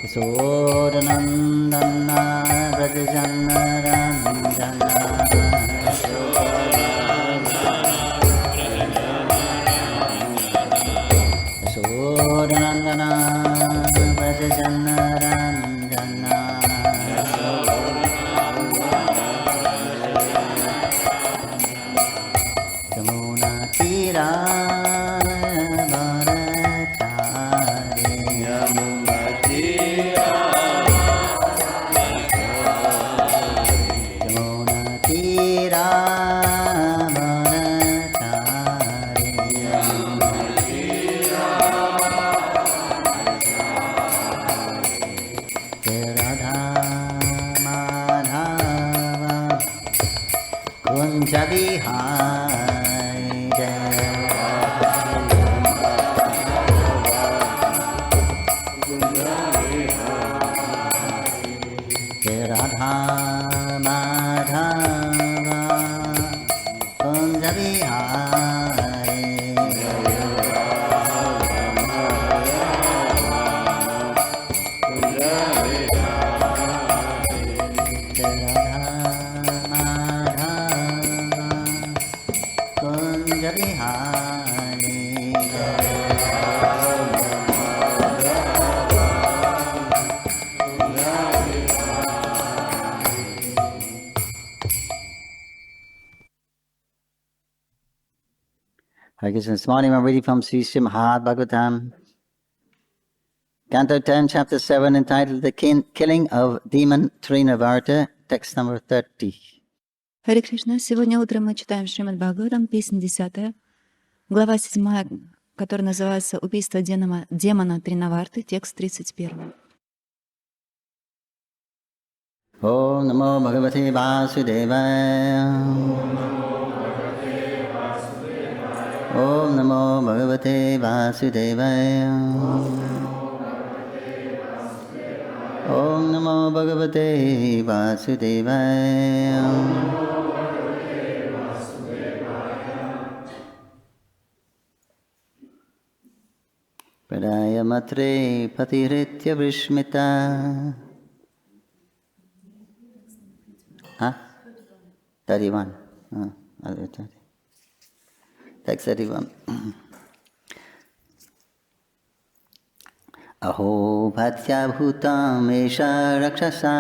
Sodanandana Brajajanna Ranjana Sodanandana Brajajanna Ranjana Yamuna Tira This morning I'm reading from Shrimad Bhagavatam, Canto 10, Chapter 7, entitled The Killing of Demon Trinavarta, text number 30. Харе Кришна, сегодня утром мы читаем Шримад Бхагаватам, песня 10, глава 7, которая называется «Убийство демона Тринаварты», текст 31. Om Namo Bhagavate Vasudevaya. Om Namo Bhagavate Vasudevaya. Om Namo Bhagavate Vasudevaya. Pradaya matre patiritya vrishmita. 31. Text 31. Aho bhatya bhutam esha rakshasa.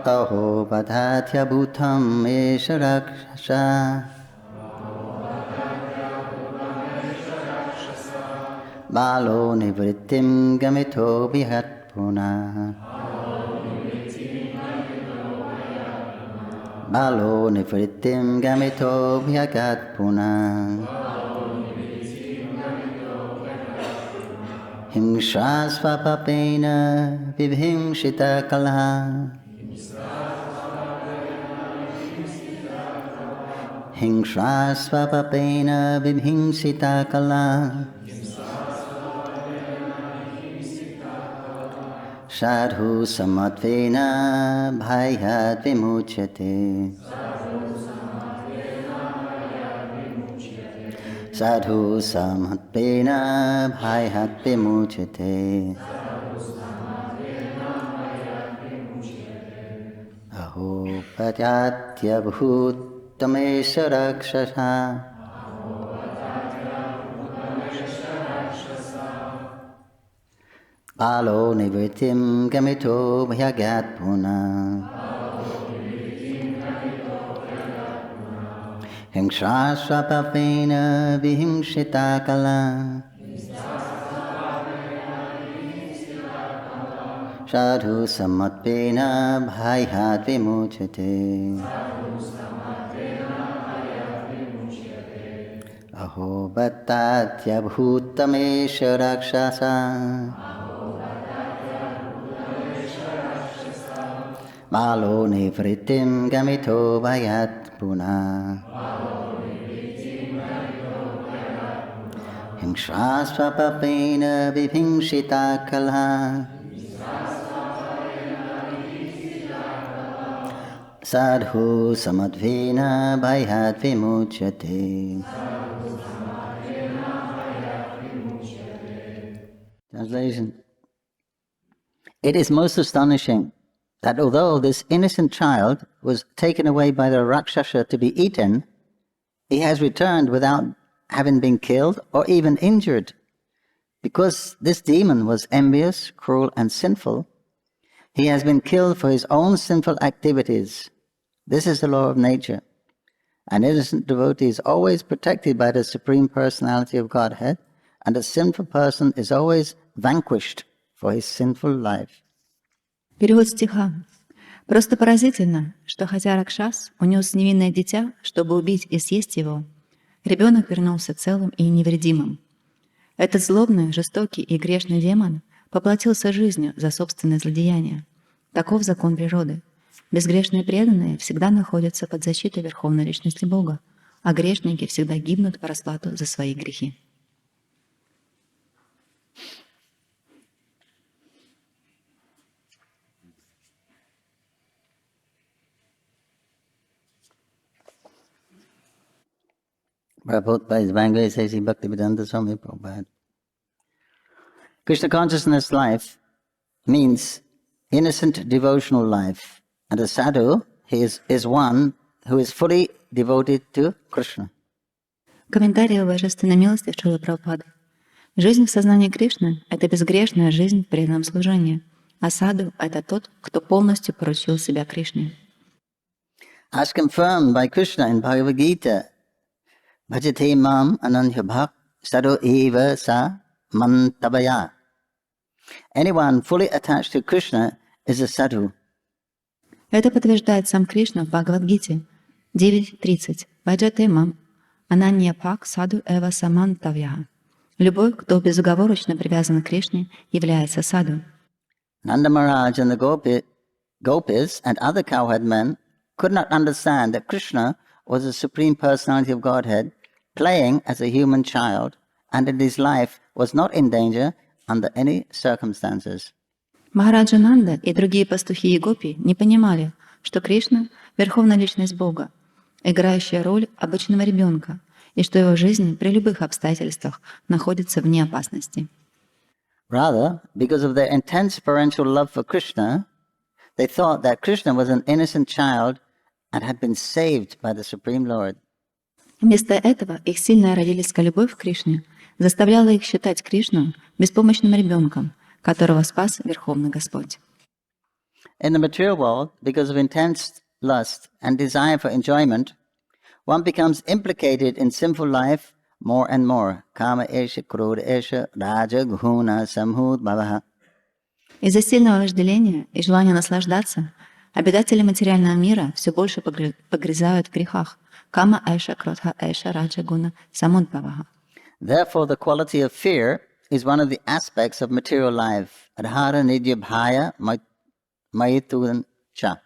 Aho bhatya bhutam esha rakshasa. Balo nivrittim gamito bihat puna. Balo nivrittim gamito bhyagat puna. Himsha svapapena vibhimshita kalha. Himsha svapapena vibhimshita kalha. Sadhu samatvena bhayat vimuchyate. Sadhu samatvena bhayat vimuchyate. Aho patyatya bhutamesha rakshasa. Balo nivrittim gamito bhyagat puna. Himsha svapapena vihimshita kala. Sadhu samatvena bhayat vimuchyate. Aho bhattatya bhutamesha rakshasa. Malo nivrittim gamito bhayat puna. Himsha svapapena vibhimshita kalha. Sadhu samadvena bhayat vimuchyate. Translation. It is most astonishing that although this innocent child was taken away by the Rakshasa to be eaten, he has returned without having been killed or even injured. Because this demon was envious, cruel and sinful, he has been killed for his own sinful activities. This is the law of nature. An innocent devotee is always protected by the Supreme Personality of Godhead, and a sinful person is always vanquished for his sinful life. Перевод стиха. Просто поразительно, что хотя Ракшас унес невинное дитя, чтобы убить и съесть его, ребенок вернулся целым и невредимым. Этот злобный, жестокий и грешный демон поплатился жизнью за собственное злодеяние. Таков закон природы. Безгрешные преданные всегда находятся под защитой Верховной Личности Бога, а грешники всегда гибнут по расплату за свои грехи. Prabhupada Bangla says Bhaktivedanta Swami Prabhupada. Krishna consciousness life means innocent devotional life, and a sadhu is one who is fully devoted to Krishna. Комментарий о божественной милости в Шрилы Прабхупады. Жизнь в сознании Кришны — это безгрешная жизнь в преданном служении, а саду — это тот, кто полностью поручил себя Кришне. As confirmed by Krishna in Bhagavad Gita, Bhajate mam ananya bhak sadhu eva sa mantabaya. Anyone fully attached to Krishna is a sadhu. Это подтверждает сам Кришна в Бхагавад-гите 9.30. Баджате мам ананья пак саду эва самантавья. Любой, кто безоговорочно привязан к Кришне, является саду. Nanda Maharaj and the gopis and other cowherd men could not understand that Krishna was the Supreme Personality of Godhead playing as a human child, and that his life was not in danger under any circumstances. Махараджа Нанда и другие пастухи и гопи не понимали, что Кришна — Верховная Личность Бога, играющая роль обычного ребенка, и что его жизнь при любых обстоятельствах находится вне опасности. Rather, because of their intense parental love for Krishna, they thought that Krishna was an innocent child and had been saved by the Supreme Lord. Вместо этого их сильная родительская любовь к Кришне заставляла их считать Кришну беспомощным ребенком, которого спас Верховный Господь. In the material world, because of intense lust and desire for enjoyment, one becomes implicated in sinful life more and more. Kama esha, krodha esha, raja, guna, samhud, bhavaha. Из-за сильного вожделения и желания наслаждаться обитатели материального мира все больше погрязают в грехах. Кама эша, кродха эша, раджа, гуна, самудбхаваха. Therefore, the quality of fear is one of the aspects of material life. Adhara nidya bhaya mayitudan cha.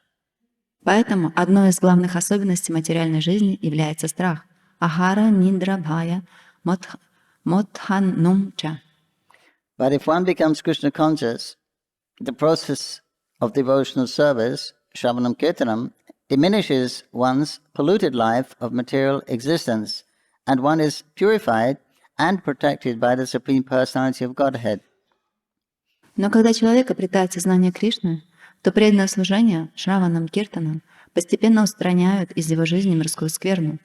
Поэтому одной из главных особенностей материальной жизни является страх. Ахара нидра бхая модханум ча. But if one becomes Krishna conscious, the process of devotional service, Shravanam Kirtanam, diminishes one's polluted life of material existence, and one is purified and protected by the Supreme Personality of Godhead. Но когда человек обретает сознание Кришны, то преданное служение Шраванам Киртанам постепенно устраняют из его жизни мирскую скверну.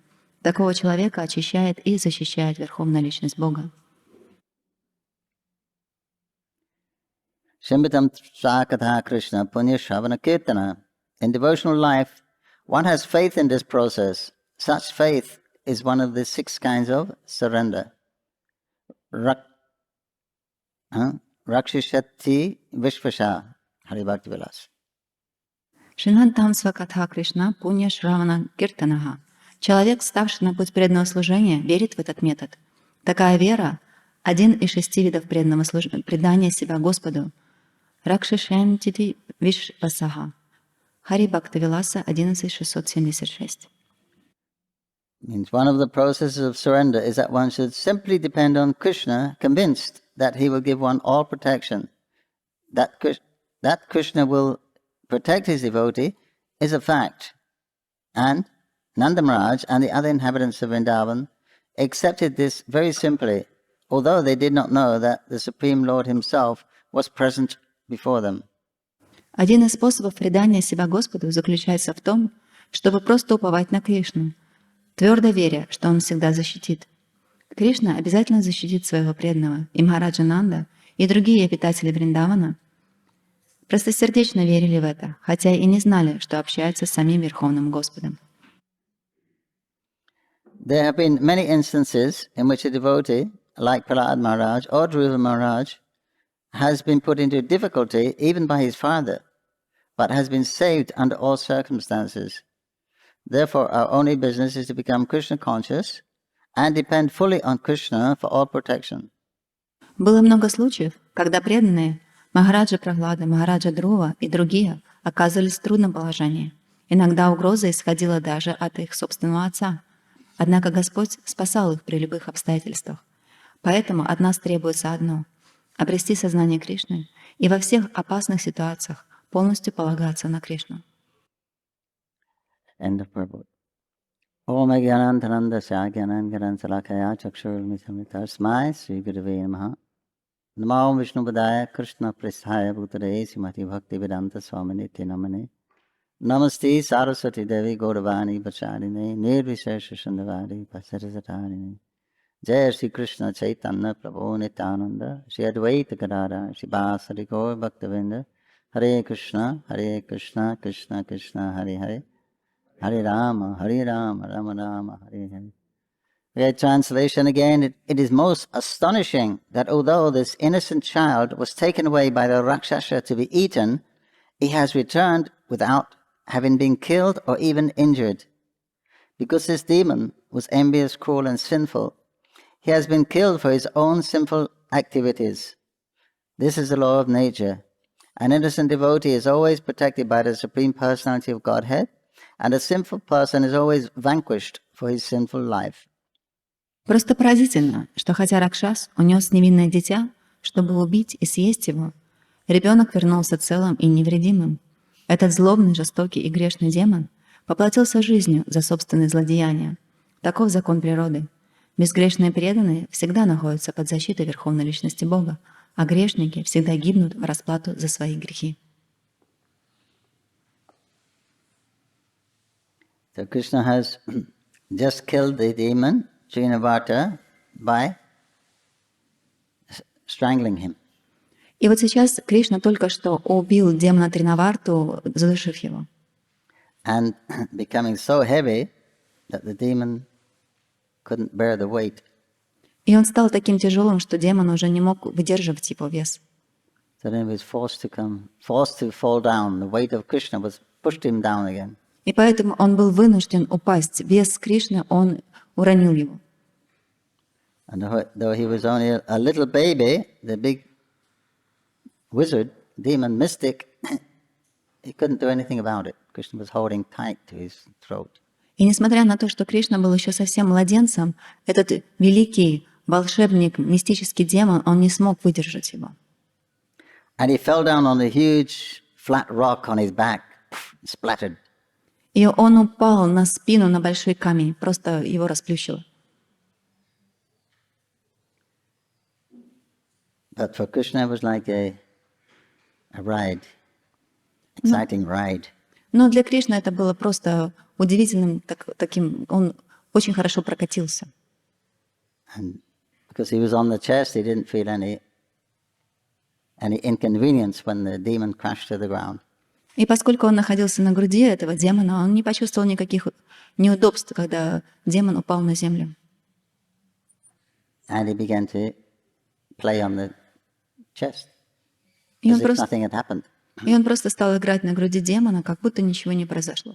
Такого человека очищает и защищает Верховная Личность Бога. Shimbitam Sakatha Krishna Punya Shravana Kirtana. In devotional life, one has faith in this process. Such faith is one of the 6 kinds of surrender. Rakshishati Vishvasha. Hari Bhakti Vilas. Шинантам Свакатха Кришна Пунья Шравана Киртанаха. Человек, ставший на путь преданного служения, верит в этот метод. Такая вера — один из 6 видов преданного предания себя Господу. Ракшишентити Вишвасаха. Хари Бхакти Виласа 11.676. Means one of the processes of surrender is that one should simply depend on Krishna, convinced that he will give one all protection. That Krishna will protect his devotee is a fact. And Nanda Maharaj and the other inhabitants of Vrindavan accepted this very simply. although they did not know that the Supreme Lord Himself was present before them. Один из способов предания себя Господу заключается в том, чтобы просто уповать на Кришну, твердо веря, что Он всегда защитит. Кришна обязательно защитит своего преданного, и Махараджа Нанда, и другие обитатели Вриндавана простосердечно верили в это, хотя и не знали, что общаются с самим Верховным Господом. There have been many instances in which a devotee, like Prahlad Maharaj or Dhruva Maharaj, has been put into difficulty even by his father, but has been saved under all circumstances. Therefore, our only business is to become Krishna conscious and depend fully on Krishna for all protection. Было много случаев, когда преданные Махараджа Прахлада, Махараджа Друва и другие оказывались в трудном положении. Иногда угроза исходила даже от их собственного отца. Однако Господь спасал их при любых обстоятельствах. Поэтому от нас требуется одно — обрести сознание Кришны и во всех опасных ситуациях полностью полагаться на Кришну. End of purport. Om Gyanantananda Shagyanangaran Salakaya Chakshurmithamita Smai Sri Gurave Namaha Namo Vishnu Padaya Krishna Prasthaya Bhutare Srimati Bhakti Vedanta Swamini Namane Namaste Saraswati Devi Gauravani Vacharine Nirvishesha Shandavari Pasarasatarine Jai Shri Krishna Chaitanya Prabhu Nityananda Shri Advaita Gadara Shri Basari Gaur Bhaktavinda Hare Krishna Krishna Krishna Hare Hare Hare Rama, Rama Rama, Hare Hare. Great translation again. It is most astonishing that although this innocent child was taken away by the Rakshasa to be eaten, he has returned without having been killed or even injured. Because this demon was envious, cruel and sinful, he has been killed for his own sinful activities. This is the law of nature. An innocent devotee is always protected by the Supreme Personality of Godhead, and a sinful person is always vanquished for his sinful life. Просто поразительно, что хотя Ракшас унес невинное дитя, чтобы убить и съесть его, ребенок вернулся целым и невредимым. Этот злобный, жестокий и грешный демон поплатился жизнью за собственные злодеяния. Таков закон природы. Безгрешные преданные всегда находятся под защитой Верховной Личности Бога, а грешники всегда гибнут в расплату за свои грехи. So Krishna has just killed the demon, Srinavarta, by strangling him. И вот сейчас Кришна только что убил демона Тринаварту, задушив его. And becoming so heavy that the demon couldn't bear the weight. И он стал таким тяжелым, что демон уже не мог выдерживать его вес. So then he was forced to fall down. The weight of Krishna was pushed him down again. И поэтому он был вынужден упасть. Вес Кришны, он уронил его. And though he was only a little baby, the big wizard, demon, mystic, he couldn't do anything about it. Krishna was holding tight to his throat. И несмотря на то, что Кришна был еще совсем младенцем, этот великий волшебник, мистический демон, он не смог выдержать его. And he fell down on a huge flat rock on his back, splattered. И он упал на спину на большой камень, просто его расплющило. But for Krishna it was like a ride, exciting ride. Но для Кришны это было просто удивительным таким, он очень хорошо прокатился. And because he was on the chest, he didn't feel any inconvenience when the demon crashed to the ground. И поскольку он находился на груди этого демона, он не почувствовал никаких неудобств, когда демон упал на землю. And he began to play on the chest, И as if nothing had happened. он просто стал играть на груди демона, как будто ничего не произошло.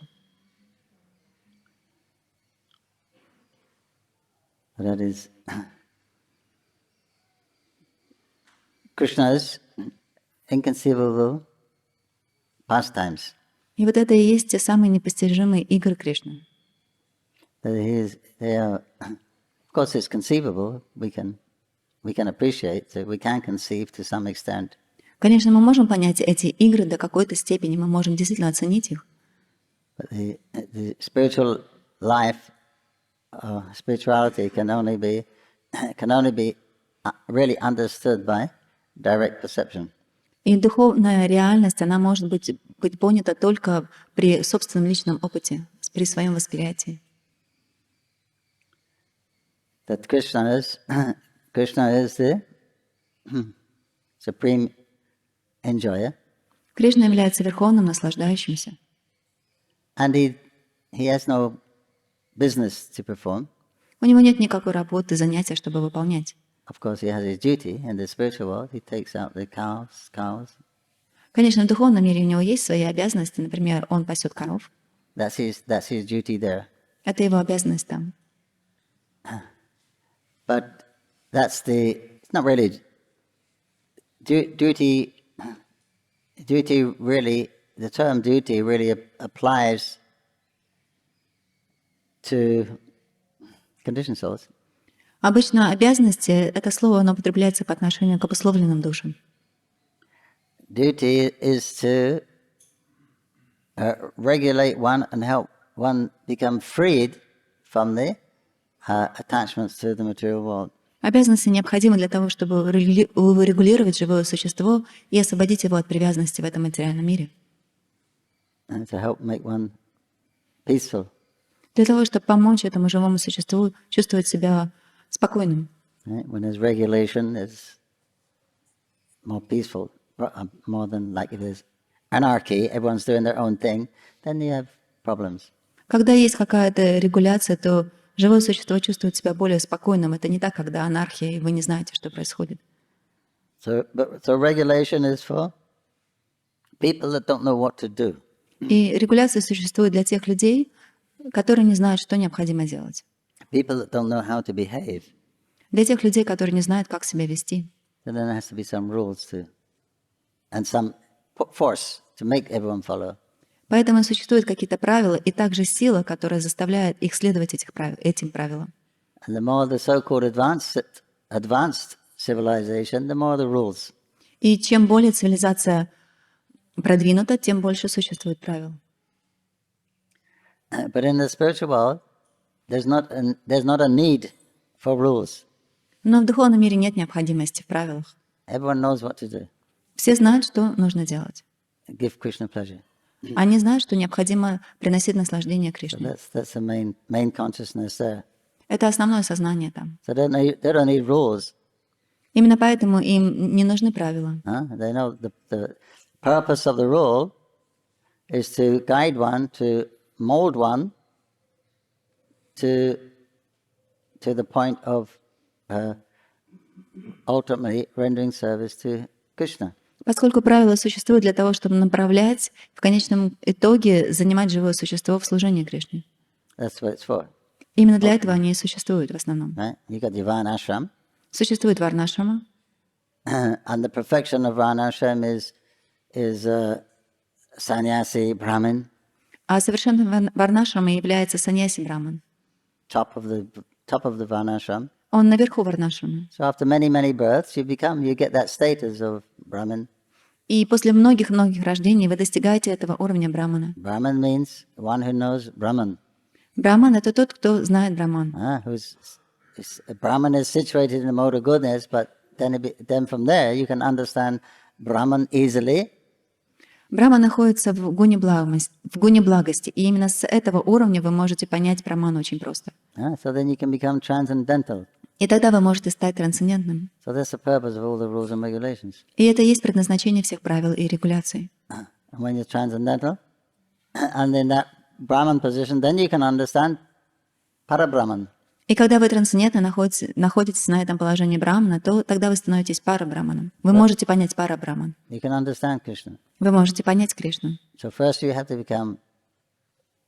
That is Krishna's inconceivable pastimes. И вот это и есть те самые непостижимые игры Кришны. They are, of course, it's conceivable. We can appreciate that we can conceive to some extent. Конечно, мы можем понять эти игры до какой-то степени, мы можем действительно оценить их. But the spiritual life, spirituality can only be really understood by direct perception. И духовная реальность, она может быть понята только при собственном личном опыте, при своем восприятии. That Krishna is the supreme enjoyer. Кришна является верховным наслаждающимся. And he has no business to perform. У него нет никакой работы, занятия, чтобы выполнять. Of course, he has his duty in the spiritual world. He takes out the cows. Конечно, в духовном мире у него есть свои обязанности. Например, он пасет коров. That's his duty there. Это его обязанность там. But it's not really duty. Duty really, the term duty really applies to conditioned souls. Обычно обязанности, это слово, оно употребляется по отношению к обусловленным душам. Duty is to regulate one and help one become freed from the attachments to the material world. Обязанности необходимы для того, чтобы урегулировать живое существо и освободить его от привязанности в этом материальном мире. And to help make one peaceful. Для того, чтобы помочь этому живому существу чувствовать себя спокойным. Right? When there's regulation, it's more peaceful, more than like if there's anarchy, everyone's doing their own thing, then you have problems. Когда есть какая-то регуляция, то живое существо чувствует себя более спокойным. Это не так, когда анархия, и вы не знаете, что происходит. So regulation is for people that don't know what to do. И регуляция существует для тех людей, которые не знают, что необходимо делать. People that don't know how to behave. Для тех людей, которые не знают, как себя вести. So then there has to be some rules too, and some force to make everyone follow. Поэтому существуют какие-то правила и также сила, которая заставляет их следовать этим правилам. And the more the so-called advanced civilization, the more the rules. И чем более цивилизация продвинута, тем больше существует правил. But in the spiritual world, there's not a need for rules. Но в духовном мире нет необходимости в правилах. Everyone knows what to do. Все знают, что нужно делать. Give Krishna pleasure. Они знают, что необходимо приносить наслаждение So Кришне. that's the main consciousness there. Это основное сознание там. So they don't need rules. Именно поэтому им не нужны правила. They know the purpose of the rule is to guide one, to mold one to the point of ultimately rendering service to Krishna. Поскольку правила существуют для того, чтобы направлять, в конечном итоге занимать живое существо в служении Кришне. That's what it's for. Именно для этого они и существуют в основном. Right? You got your varnashram, Существует варнашрама, and the perfection of varnashram is sannyasi brahmin, а совершенным варнашрамой является саньяси браман. top of the varnashram. Он наверху варнашрамы. So after many births, you get that status of brahmin. И после многих-многих рождений вы достигаете этого уровня брамана. Brahman means one who knows Brahman. Браман — это тот, кто знает браман. Brahman is situated in the mode of goodness, but then from there you can understand Brahman easily. Брахма находится в гуне благости, и именно с этого уровня вы можете понять браману очень просто. So then you can become transcendental. И тогда вы можете стать трансцендентным. So that's the purpose of all the rules and regulations. И это и есть предназначение всех правил и регуляций. And when you're transcendental, and in that Brahman position, then you can understand Parabrahman. И когда вы трансцендентно находитесь на этом положении брамана, то тогда вы становитесь парабраманом. Вы можете понять парабраман. You can understand Krishna. Вы можете понять Кришну. So first you have to become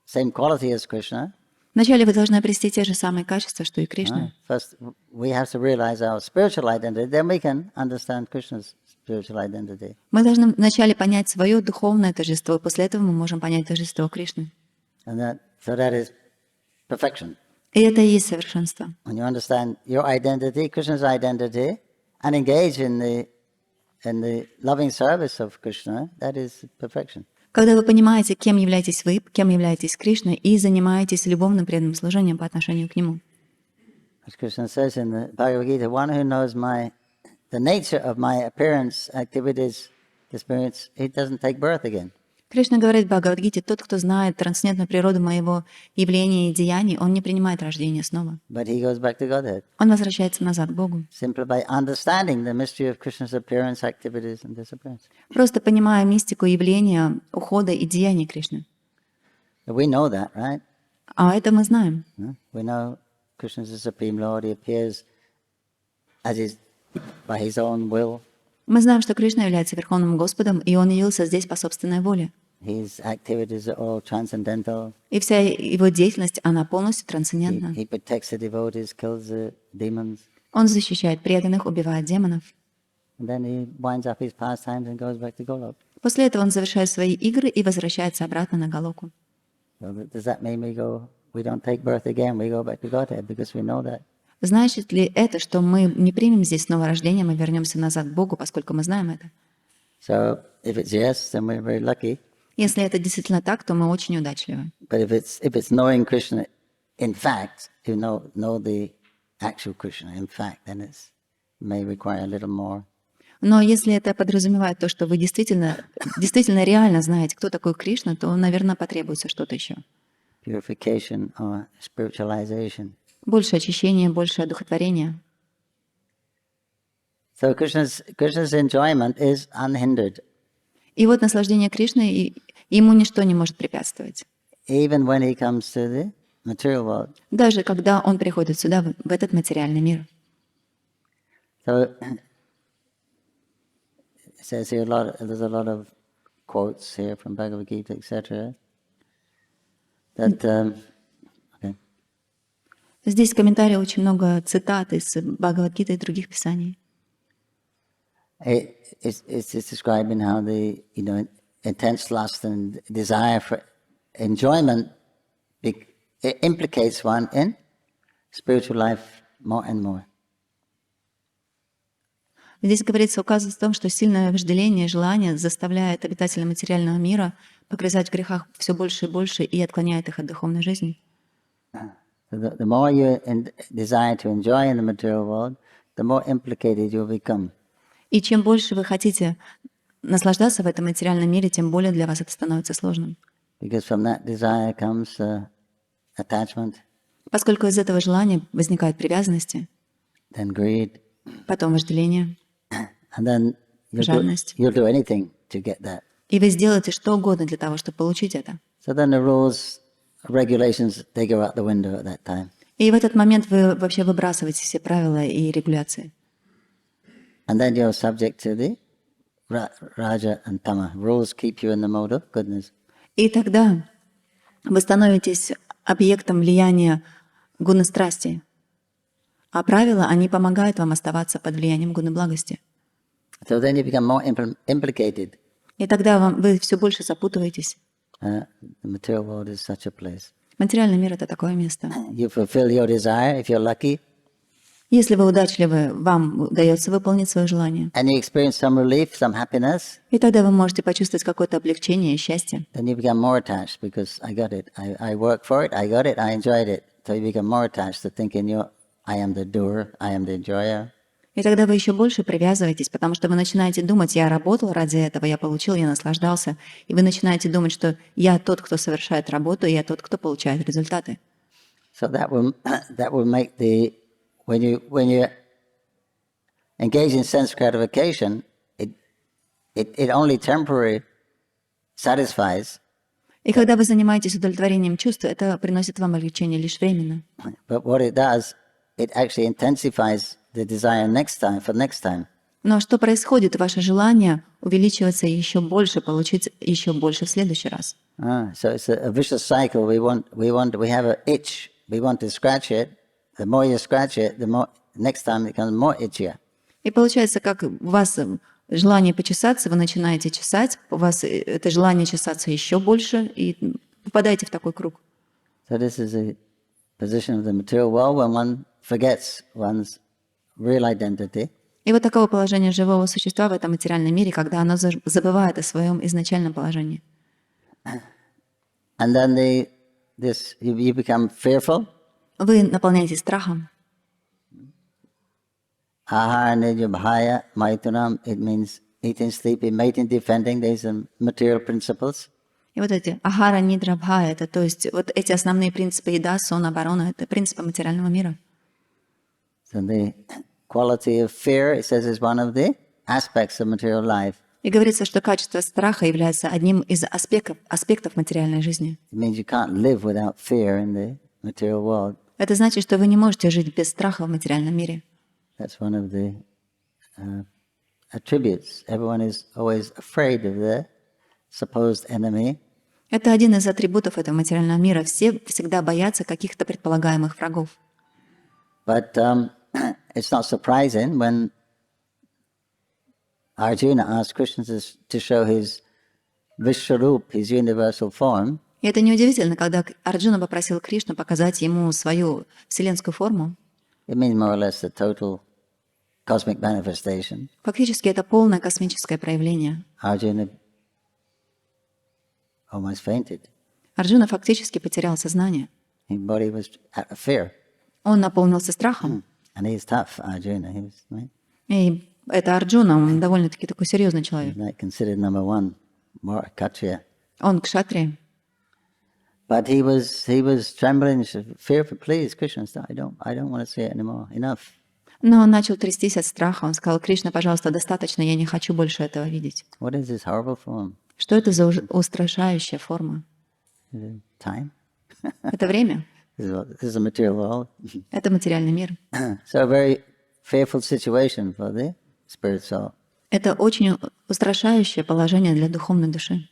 same quality as Krishna. Вначале вы должны обрести те же самые качества, что и Кришна. First we have to realize our spiritual identity, then we can understand Krishna's spiritual identity. Мы должны вначале понять свое духовное торжество, и после этого мы можем понять торжество Кришны. And that is perfection. И это и есть совершенство. When you understand your identity, Krishna's identity, and engage in the loving service of Krishna, that is perfection. Когда вы понимаете, кем являетесь вы, кем являетесь Кришной, и занимаетесь любовным преданным служением по отношению к Нему. As Krishna says in the Bhagavad Gita, one who knows the nature of my appearance, activities, experience, he doesn't take birth again. Кришна говорит в Бхагавадгите: тот, кто знает трансцендентную природу моего явления и деяний, он не принимает рождение снова. But he goes back to Godhead. Он возвращается назад к Богу. Simply by understanding the mystery of Krishna's appearance, activities, and disappearance. Просто понимая мистику явления, ухода и деяний Кришны. We know that, right? А это мы знаем. We know Krishna is the Supreme Lord. He appears by his own will. Мы знаем, что Кришна является Верховным Господом, и Он явился здесь по собственной воле. His activities are all transcendental. И вся его деятельность, она полностью трансцендентна. He protects the devotees, kills the demons. Он защищает преданных, убивает демонов. And then he winds up his pastimes and goes back to Golok. После этого он завершает свои игры и возвращается обратно на Галоку. So does that mean we don't take birth again, we go back to Godhead because we know that? Значит ли это, что мы не примем здесь снова рождение, мы вернемся назад к Богу, поскольку мы знаем это? So if it's yes, then we're very lucky. Если это действительно так, то мы очень удачливы. But if it's knowing Krishna, in fact, you know the actual Krishna, in fact, then it may require a little more. Но если это подразумевает то, что вы действительно реально знаете, кто такой Кришна, то, наверное, потребуется что-то еще. Purification or spiritualization. Больше очищения, больше одухотворения. So Krishna's enjoyment is unhindered. И вот наслаждение Кришны, и ему ничто не может препятствовать. Even when he comes to the material world. Даже когда он приходит сюда, в этот материальный мир. So it says here there's a lot of quotes here from Bhagavad Gita, etc. That okay. Здесь в комментарии очень много цитат из Бхагават-гиты и других писаний. It's describing how the intense lust and desire for enjoyment it implicates one in spiritual life more and more. Здесь говорится, указывается о том, что сильное вожделение и желание заставляет обитателей материального мира погрязать в грехах все больше и больше и отклоняет их от духовной жизни. The more you desire to enjoy in the material world, the more implicated you'll become. И чем больше вы хотите наслаждаться в этом материальном мире, тем более для вас это становится сложным. Because from that desire comes attachment. Поскольку из этого желания возникают привязанности, Then greed. потом вожделение, And then жадность. you'll do anything to get that. И вы сделаете что угодно для того, чтобы получить это. So then the rules, regulations, they go out the window at that time. И в этот момент вы вообще выбрасываете все правила и регуляции. And then you're subject to the raja and tama. Rules keep you in the mode of goodness. И тогда вы становитесь объектом влияния гуна-страсти, а правила, они помогают вам оставаться под влиянием гуна-благости. So then you become more implicated. И тогда вы все больше запутываетесь. The material world is such a place. Материальный мир — это такое место. You fulfill your desire if you're lucky. Если вы удачливы, вам удается выполнить свое желание. And you experience some relief, some happiness. И тогда вы можете почувствовать какое-то облегчение и счастье. Then you become more attached because I got it. I worked for it, I got it, I enjoyed it. So you become more attached to thinking I am the doer, I am the enjoyer. И тогда вы еще больше привязываетесь, потому что вы начинаете думать: я работал ради этого, я получил, я наслаждался. И вы начинаете думать, что я тот, кто совершает работу, и я тот, кто получает результаты. So that will make when you engage in sense gratification, it only temporarily satisfies. И когда вы занимаетесь удовлетворением чувств, это приносит вам облегчение лишь временно. But what it does, it actually intensifies the desire for next time. Но что происходит? Ваше желание увеличивается еще больше, получить еще больше в следующий раз. So it's a vicious cycle. We have an itch. We want to scratch it. The more you scratch it, the more next time it becomes more itchier. И получается, как у вас желание почесаться, вы начинаете чесать, у вас это желание чесаться еще больше, и попадаете в такой круг. So this is a position of the material world when one forgets one's real identity. И вот такого положения живого существа в этом материальном мире, когда оно забывает о своем изначальном положении. And then you become fearful. Вы наполняетесь страхом. Ahara nijabhaya maitunam, it means eating, sleeping, mating, defending. These are material principles. И вот эти ахара, нидра, бхая, это то есть вот эти основные принципы еда, сон, оборона, это принципы материального мира. So the quality of fear, it says, is one of the aspects of material life. И говорится, что качество страха является одним из аспектов материальной жизни. It means you can't live without fear in the material world. Это значит, что вы не можете жить без страха в материальном мире. That's one of the attributes. Everyone is always afraid of the supposed enemy. Это один из атрибутов этого материального мира. Все всегда боятся каких-то предполагаемых врагов. But it's not surprising when Arjuna asked Krishna to show his Vishwarup, his universal form. И это неудивительно, когда Арджуна попросил Кришну показать ему свою вселенскую форму. It means more or less the total cosmic manifestation. Фактически это полное космическое проявление. Arjuna almost fainted. Арджуна фактически потерял сознание. His body was out of fear. Он наполнился страхом. And he's tough, Arjuna. He was, right? И это Арджуна, он довольно-таки такой серьезный человек. He's like considered number one, more Kshatriya. Он кшатрия. But he was trembling, fearful. Please, Krishna, I don't want to see it anymore. Enough. Но он начал трястись от страха. Он сказал: Кришна, пожалуйста, достаточно, я не хочу больше этого видеть. What is this horrible form? Что это за устрашающая форма? Is it time? Это время. This is a material world. Это материальный мир. So a very fearful situation for the spirit soul. Это очень устрашающее положение для духовной души.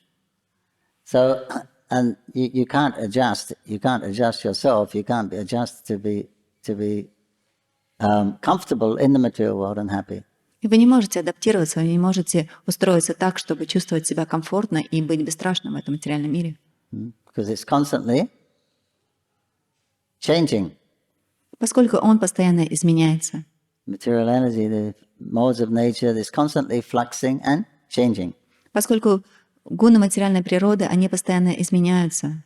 So, and you can't adjust yourself. You can't adjust to be comfortable in the material world and happy. И вы не можете адаптироваться, вы не можете устроиться так, чтобы чувствовать себя комфортно и быть бесстрашным в этом материальном мире. Because it's constantly changing. Поскольку он постоянно изменяется. Material energy, the modes of nature, is constantly fluxing and changing. Поскольку гуны материальной природы, они постоянно изменяются.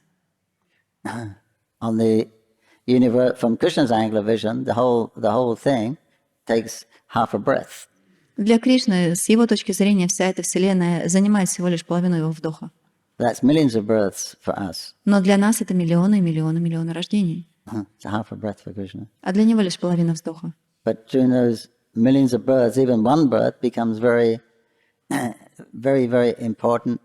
On the universe, from Krishna's angle of vision, the whole thing takes half a breath. Для Кришны, с его точки зрения, вся эта вселенная занимает всего лишь половину его вдоха. That's millions of births for us. Но для нас это миллионы и миллионы, миллионы рождений. It's a half a breath for Krishna. А для него лишь половина вздоха. But during those millions of births, even one birth becomes very, very, very important.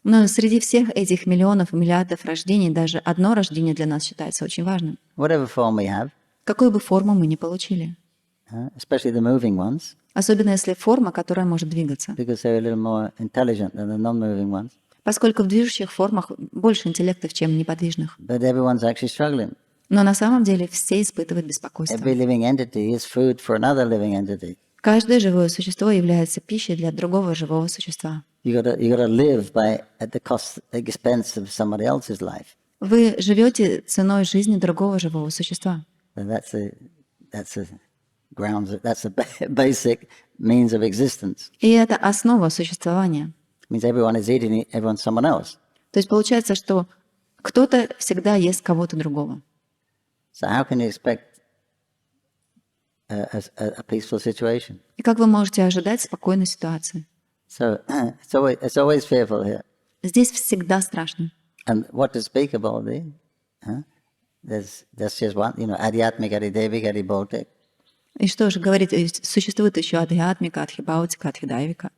Но среди всех этих миллионов и миллиардов рождений даже одно рождение для нас считается очень важным. Whatever form we have, Какую бы форму мы ни получили. especially the moving ones, Особенно если форма, которая может двигаться. because they're a little more intelligent than the non-moving ones. Поскольку в движущих формах больше интеллектов, чем в неподвижных. But everyone's actually struggling. Но на самом деле все испытывают беспокойство. Every living entity is food for another living entity. Каждое живое существо является пищей для другого живого существа. You gotta live at the expense of somebody else's life. Вы живете ценой жизни другого живого существа. And that's a basic means of existence. И это основа существования. It means everyone is eating everyone someone else. То есть получается, что кто-то всегда ест кого-то другого. So how can you expect a peaceful situation? И как вы можете ожидать спокойной ситуации? So it's always fearful here. Здесь всегда страшно. And what to speak about there's just one, adhyatmik, adhidevik, adhibautik. И что же говорить, существует еще адхиатмика, адхибаутика, адхидайвика.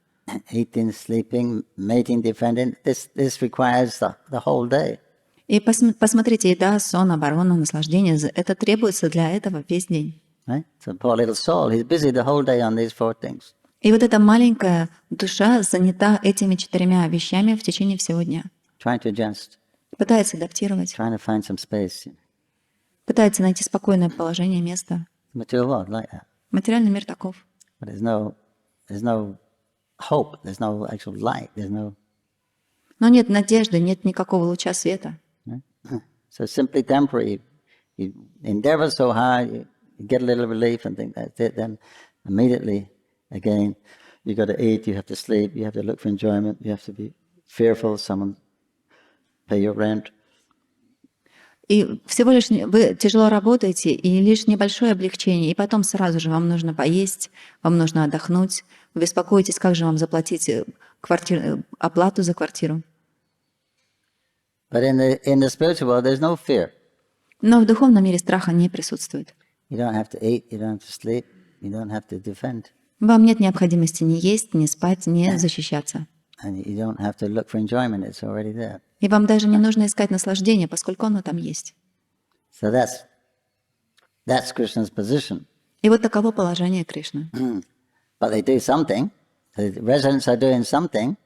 Eating, sleeping, mating, defending. This requires the whole day. И посмотрите, еда, сон, оборона, наслаждение, это требуется для этого весь день. Right? So poor little soul, he's busy the whole day on these four things. И вот эта маленькая душа занята этими 4 вещами в течение всего дня. Trying to adjust, Пытается адаптировать, trying to find some space. пытается найти спокойное положение, место. Material world like that. Материальный мир таков. But there's no hope, there's no actual light, there's no... Но нет надежды, нет никакого луча света. So simply temporary. You endeavor so hard, you get a little relief and think that's it, then immediately again you got to eat, you have to sleep, you have to look for enjoyment, you have to be fearful someone pay your rent. И всего лишь вы тяжело работаете, и лишь небольшое облегчение, и потом сразу же вам нужно поесть, вам нужно отдохнуть, вы беспокоитесь, как же вам заплатить оплату за квартиру. But in the spiritual world, there's no fear. Но в духовном мире страха не присутствует. You don't have to eat, you don't have to sleep, you don't have to defend. Вам нет необходимости ни есть, ни спать, ни защищаться. And you don't have to look for enjoyment, it's already there. И вам даже не нужно искать наслаждение, поскольку оно там есть. So that's Krishna's position. И вот таково положение Кришны. But they do something. The residents are doing something.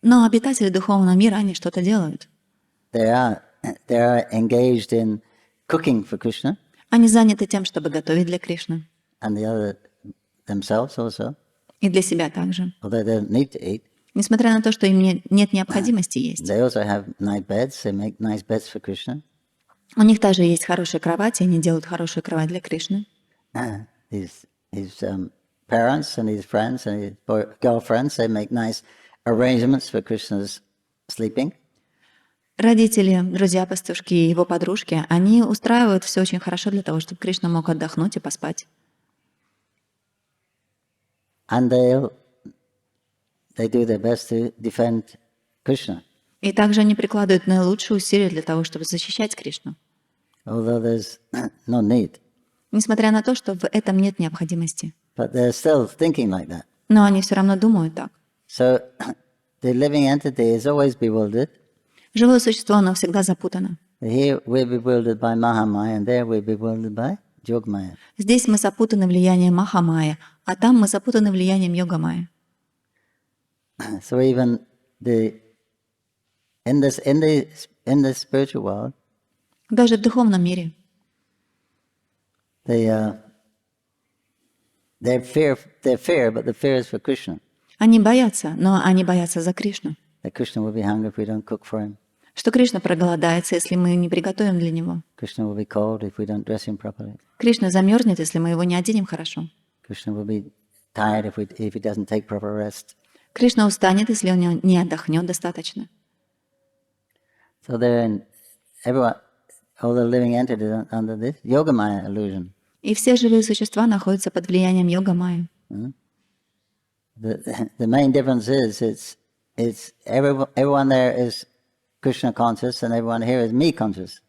Но обитатели духовного мира, они что-то делают. They are engaged in cooking for Krishna. Они заняты тем, чтобы готовить для Кришны. And the other themselves also. И для себя также. Although they don't need to eat. Несмотря на то, что им нет необходимости есть. They also have nice beds. They make nice beds for Krishna. У них также есть хорошие кровати, они делают хорошую кровать для Кришны. His parents and his friends and his girlfriends, they make nice arrangements for Krishna's sleeping. Родители, друзья, пастушки и его подружки, они устраивают все очень хорошо для того, чтобы Кришна мог отдохнуть и поспать. And they do their best to defend Krishna. И также они прикладывают наилучшие усилия для того, чтобы защищать Кришну. Although there's no need. Несмотря на то, что в этом нет необходимости. But they're still thinking like that. Но они все равно думают так. So the living entity is always bewildered. Живое существо, оно всегда запутано. Here we're bewildered by Mahamaya, and there we're bewildered by Yogamaya. Здесь мы запутаны влиянием Махамая, а там мы запутаны влиянием Йогамая. So even in the spiritual world, Даже в духовном мире they're fear, but the fear is for Krishna. они боятся, но они боятся за Кришну. That Krishna will be hungry if we don't cook for him. Что Кришна проголодается, если мы не приготовим для него. Krishna will be cold if we don't dress him properly. Кришна замерзнет, если мы его не оденем хорошо. Krishna will be tired if he doesn't take proper rest. Кришна устанет, если он не отдохнет достаточно. So all the living entities under this Yogamaya illusion. И все живые существа находятся под влиянием Йога-майи. The main difference is everyone there is Krishna conscious and everyone here is me conscious.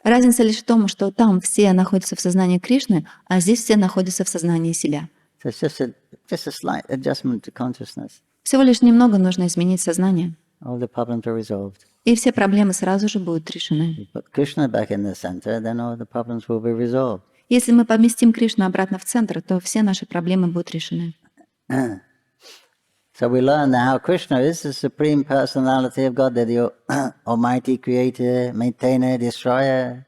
Разница лишь в том, что там все находятся в сознании Кришны, а здесь все находятся в сознании себя. So it's just a slight adjustment to consciousness. Всего лишь немного нужно изменить сознание. All the problems are resolved. И все проблемы сразу же будут решены. Put Krishna back in the center, then all the problems will be resolved. Если мы поместим Кришну обратно в центр, то все наши проблемы будут решены. So we learn how Krishna is the supreme personality of God, the almighty creator, maintainer, destroyer.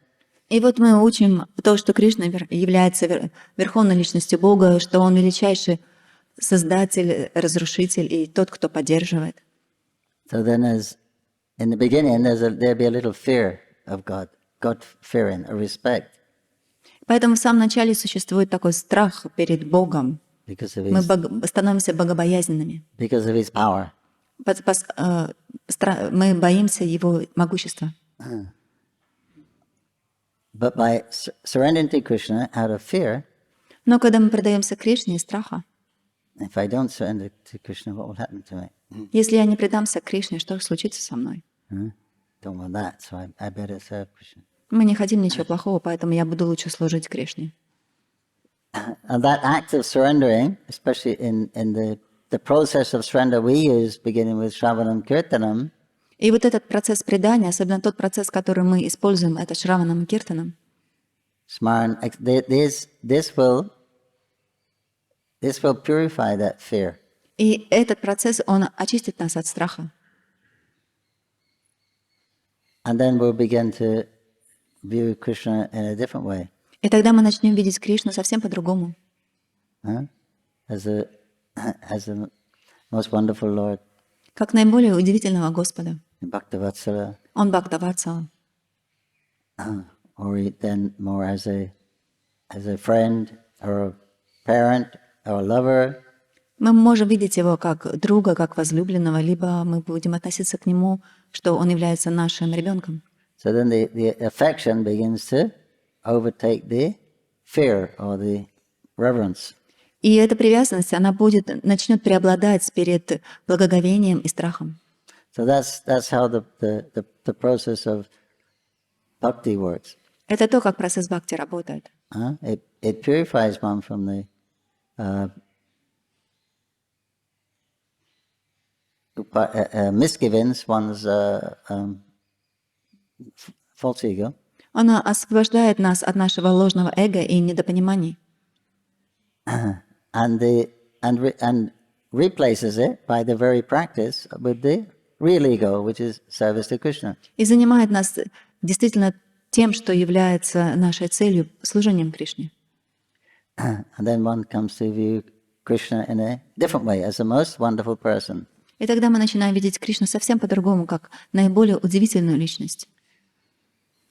И вот мы учим то, что Кришна является верховной личностью Бога, что Он величайший создатель, разрушитель и тот, кто поддерживает. So then in the beginning, there'll be a little fear of God, God-fearing, a respect. Поэтому в самом начале существует такой страх перед Богом. Мы становимся богобоязненными. Because of his power. Мы боимся Его могущества. But by surrendering to Krishna out of fear, но когда мы предаемся Кришне из страха, if I don't surrender to Krishna, what will happen to me? Если я не предамся Кришне, что случится со мной? Don't want that, so I better serve Krishna. Мы не хотим ничего плохого, поэтому я буду лучше служить Кришне. And that act of surrendering, especially in the process of surrender we use, beginning with Shravanam Kirtanam, и вот этот процесс предания, особенно тот процесс, который мы используем, это Шраванам Киртанам, this will purify that fear. И этот процесс, он очистит нас от страха. And then we'll begin to view Krishna in a different way. И тогда мы начнем видеть Кришну совсем по-другому. As the most wonderful Lord. Как наиболее удивительного Господа. Bhaktavatsala. Он Бхактаватсала. Or then more as a friend, or a parent, or a lover. Мы можем видеть его как друга, как возлюбленного, либо мы будем относиться к нему, что он является нашим ребенком. So then the affection begins to overtake the fear or the reverence. И эта привязанность, она начнет преобладать перед благоговением и страхом. So that's how the process of bhakti works. Это то, как процесс бхакти работает. It purifies one from the misgivings, one's false ego. Она освобождает нас от нашего ложного эго и недопониманий. And replaces it by the very practice with the real ego, which is service to Krishna. И занимает нас действительно тем, что является нашей целью, служением Кришне. And then one comes to view Krishna in a different way, as the most wonderful person. И тогда мы начинаем видеть Кришну совсем по-другому, как наиболее удивительную личность.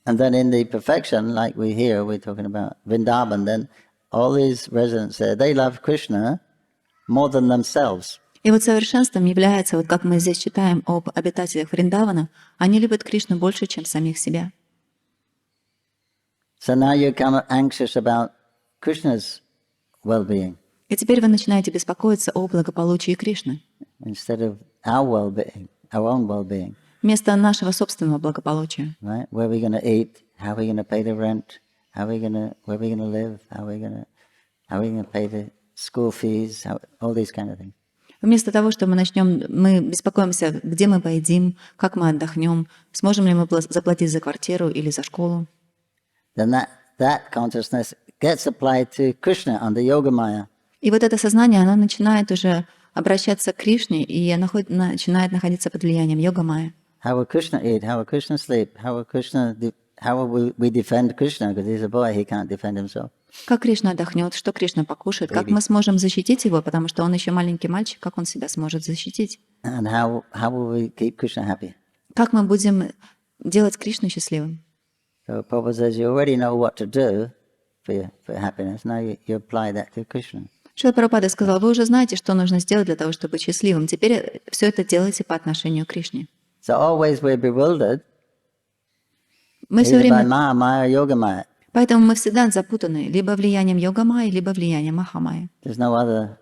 And then in the perfection, like we're talking about Vrindavan, then all these residents there, they love Krishna more than themselves. И вот совершенством является, вот как мы здесь читаем об обитателях Вриндавана, они любят Кришну больше, чем самих себя. So now you become anxious about Krishna's well-being И теперь вы начинаете беспокоиться о благополучии Кришны, instead of our well-being, our own well-being. вместо нашего собственного благополучия. Right? Where are we going to eat? How are we going to pay the rent? Where are we going to live? How are we going to pay the school fees? All these kind of things. Вместо того, что мы беспокоимся, где мы поедим, как мы отдохнем, сможем ли мы заплатить за квартиру или за школу. Then that consciousness gets applied to Krishna on the Yoga Maya. И вот это сознание, оно начинает уже обращаться к Кришне, и оно начинает находиться под влиянием йога-майя. How will Krishna eat? How will Krishna sleep? How will we defend Krishna? Because he's a boy, he can't defend himself. Как Кришна отдохнет, что Кришна покушает, как мы сможем защитить его, потому что он еще маленький мальчик, как он себя сможет защитить? And how will we keep Krishna happy? Как мы будем делать Кришну счастливым? So Prabhupada says you already know what to do for happiness. Now you apply that to Krishna. Шрила Прабхупада сказал, вы уже знаете, что нужно сделать для того, чтобы быть счастливым. Теперь все это делайте по отношению к Кришне. So always we're bewildered. Мы все Either by время... Maya or Yoga Maya. Поэтому мы всегда запутаны либо влиянием йога-майи, либо влиянием маха-майи. There's no other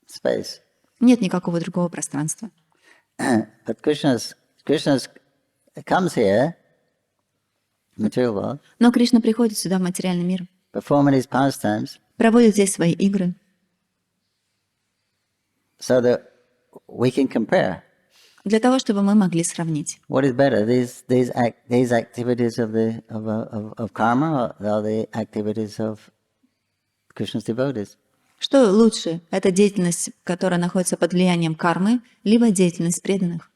space. Нет никакого другого пространства. But Krishna's comes here, material world, Но Кришна приходит сюда, в материальный мир, performing his pastimes, проводит здесь свои игры, so that we can compare. для того, чтобы мы могли сравнить. What is better, these activities of karma, or the activities of Krishna's devotees? Что лучше? Это деятельность, которая находится под влиянием кармы, либо деятельность преданных.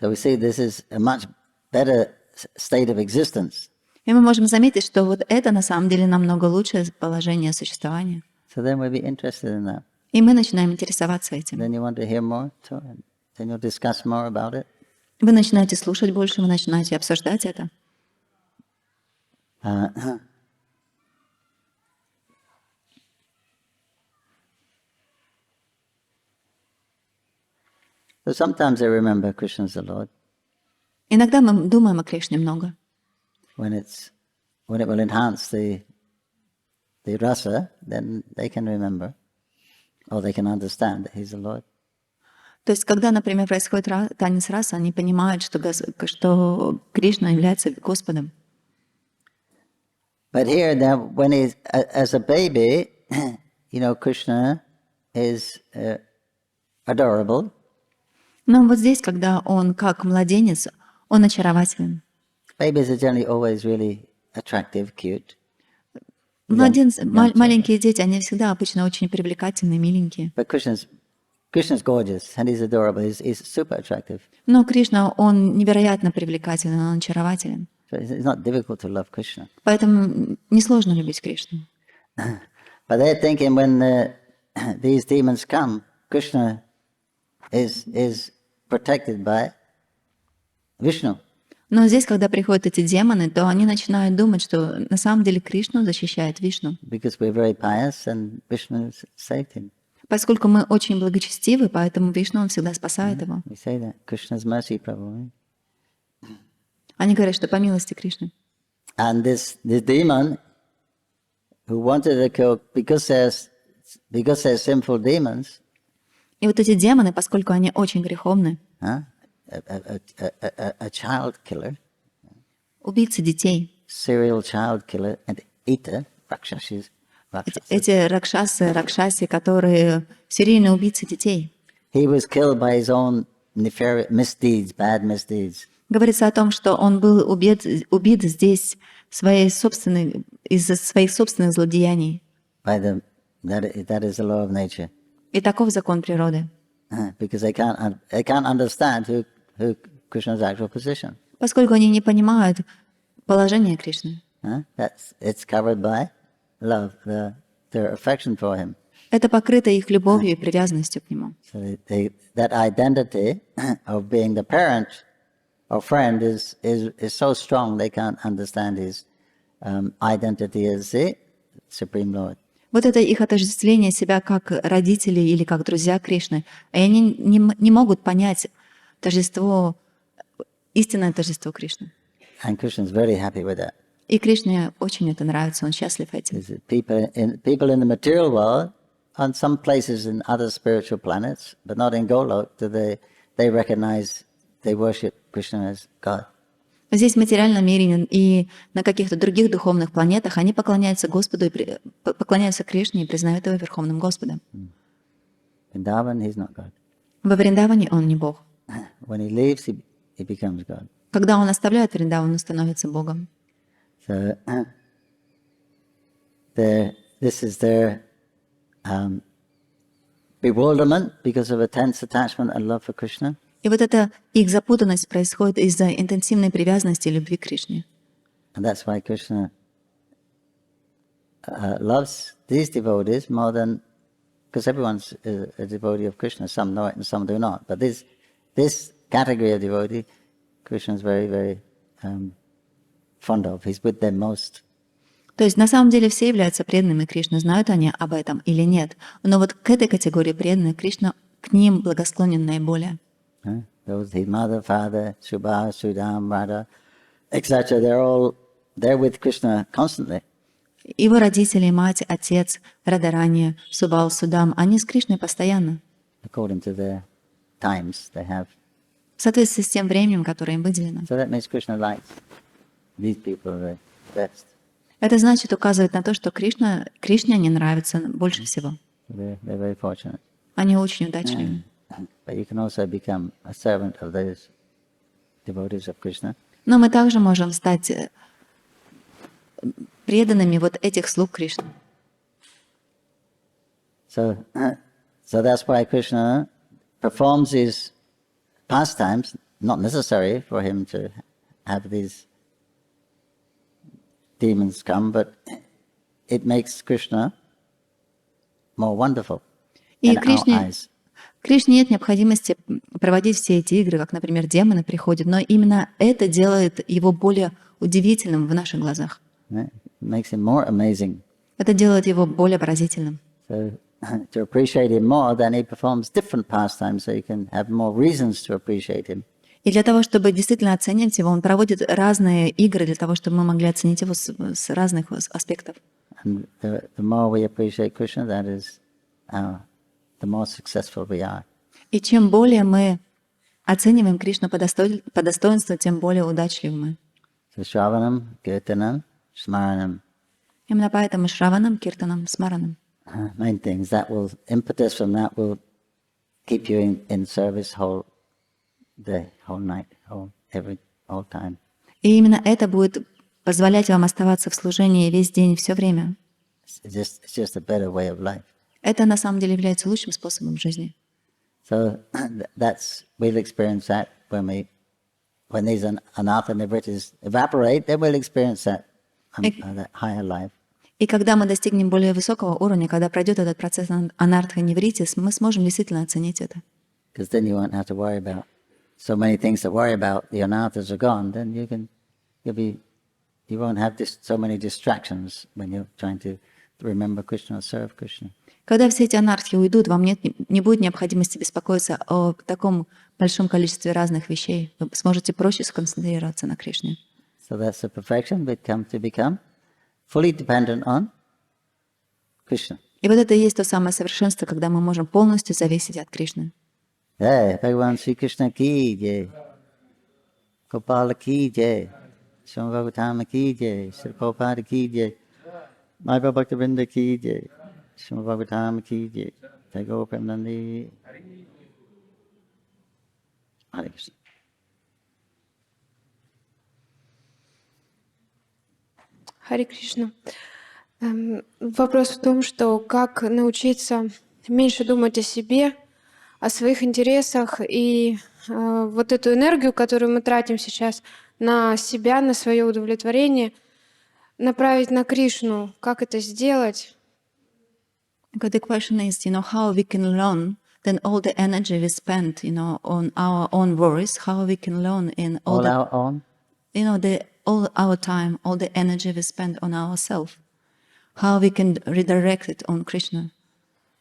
So we see this is a much better state of existence. И мы можем заметить, что вот это на самом деле намного лучшее положение существования. So then we'll be interested in that. И мы начинаем интересоваться этим. Then you want to hear more, so then you'll discuss more about it. Вы начинаете слушать больше, вы начинаете обсуждать это. So sometimes I remember Krishna as the Lord. Иногда мы думаем о Кришне много. When it will enhance the rasa, then they can remember, or they can understand that He's the Lord. То есть, когда, например, происходит танец расы, они понимают, что Кришна является Господом. But here, now, when he's as a baby, Krishna is adorable. Но вот здесь, когда он как младенец, он очарователен. Babies are generally always really attractive, cute. Младенцы, маленькие дети, они всегда обычно очень привлекательные, миленькие. But Krishna's gorgeous and he's adorable. He's super attractive. Но Кришна, он невероятно привлекателен, он очарователен. So it's not difficult to love Krishna. Поэтому несложно любить Кришну. But they're thinking when these demons come, Krishna is protected by Vishnu. Но здесь, когда приходят эти демоны, то они начинают думать, что на самом деле Кришну защищает Вишну. Because we're very pious and Vishnu saved him. Поскольку мы очень благочестивы, поэтому Вишну, он всегда спасает его. We say that Krishna's mercy, prabhu. Они говорят, что по милости Кришны. And this demon who wanted to kill, because they're sinful demons, И вот эти демоны, поскольку они очень греховны, a child killer, убийцы детей, serial child killer, and eater, rakshasas, эти ракшаси, которые серийные убийцы детей. he was killed by his own nefarious misdeeds, bad misdeeds. Говорится о том, что он был убит здесь из-за своих собственных злодеяний. That is the law of nature. И таков закон природы. Because they can't understand who Krishna's actual position. Поскольку они не понимают положение Кришны. It's covered by love, their affection for him. Это покрыто их любовью и привязанностью к нему. So that identity of being the parent or friend is so strong they can't understand his identity as the Supreme Lord. Вот это их отождествление себя как родители или как друзья Кришны. И они не могут понять истинное торжество Кришны. And Krishna is very happy with that. И Кришне очень это нравится, он счастлив этим. People in the material world, on some places in other spiritual planets, but not in Golok, they recognize, they worship Krishna as God. Здесь в материальном мире и на каких-то других духовных планетах они поклоняются Господу, поклоняются Кришне и признают его Верховным Господом. Vrindavan, he's not God. Во Вриндаване он не Бог. When he leaves, he becomes God. Когда он оставляет Вриндаван, он становится Богом. So this is their bewilderment because of intense attachment and love for Krishna. И вот эта их запутанность происходит из-за интенсивной привязанности и любви к Кришне. And that's why Krishna loves these devotees more than, because everyone's a devotee of Krishna. Some know it and some do not. But this category of devotee, Krishna is very, very fond of. He's with them most. То есть на самом деле все являются преданными Кришны, знают они об этом или нет. Но вот к этой категории преданных Кришна к ним благосклонен наиболее. Those, his mother, father, Subha, Sudam, Radha, etc., they're with Krishna constantly. Его родители, мать, отец, Радарани, Субал, Судам, они с Кришной постоянно. According to their times they have. В соответствии с тем временем, которое им выделено. So that means Krishna likes these people the best. Это значит, указывает на то, что Кришне они нравятся больше всего. They're very fortunate. Они очень удачливы. But you can also become a servant of those devotees of Krishna. Но мы также можем стать преданными вот этих слуг Кришны. So that's why Krishna performs his pastimes, not necessary for him to have these demons come, but it makes Krishna more wonderful in our eyes. Кришне нет необходимости проводить все эти игры, как, например, демоны приходят, но именно это делает его более удивительным в наших глазах. It makes him more amazing. Это делает его более поразительным. So to appreciate him more, then he performs different pastimes, so you can have more reasons to appreciate him. И для того, чтобы действительно оценить его, он проводит разные игры для того, чтобы мы могли оценить его с разных аспектов. And the more we appreciate Krishna, that is the more successful we are. И чем более мы оцениваем Кришну по достоинству, тем более удачливы мы. So Shravanam, Kirtanam, Smaranam. Именно поэтому Шраванам, Киртанам, Смаранам. Main things, that will, impetus from that will keep you in service whole day, whole night, all time. И именно это будет позволять вам оставаться в служении весь день, все время. It's just a better way of life. Это на самом деле является лучшим способом жизни. So we'll experience that when these anartha nivrittis evaporate, then we'll experience that higher life. И когда мы достигнем более высокого уровня, когда пройдет этот процесс анартха-невритис, мы сможем действительно оценить это. Because then you won't have to worry about so many things to worry about. The anarthas are gone. Then you won't have so many distractions when you're trying to remember Krishna or serve Krishna. Когда все эти анархи уйдут, вам не будет необходимости беспокоиться о таком большом количестве разных вещей, вы сможете проще сконцентрироваться на Кришне. So that's the perfection we come to become, fully dependent on Krishna. И вот это и есть то самое совершенство, когда мы можем полностью зависеть от Кришны. Hey, Bhagavan Sri Krishna ki jai, Gopala ki jai, Shrimad Bhagavatam ki jai, Sri Prabhupada ki jai, Bhagavad Bhaktivinoda ki jai, Shrimad Bhagavatam ki jai, Jai Gaur Premanandi. Hare Krishna. Харе Кришна. Вопрос в том, что как научиться меньше думать о себе, о своих интересах и вот эту энергию, которую мы тратим сейчас на себя, на свое удовлетворение, направить на Кришну. Как это сделать? The question is, how we can learn then all the energy we spend, on our own worries, how we can learn in all Our own? all our time, all the energy we spend on ourselves, how we can redirect it on Krishna,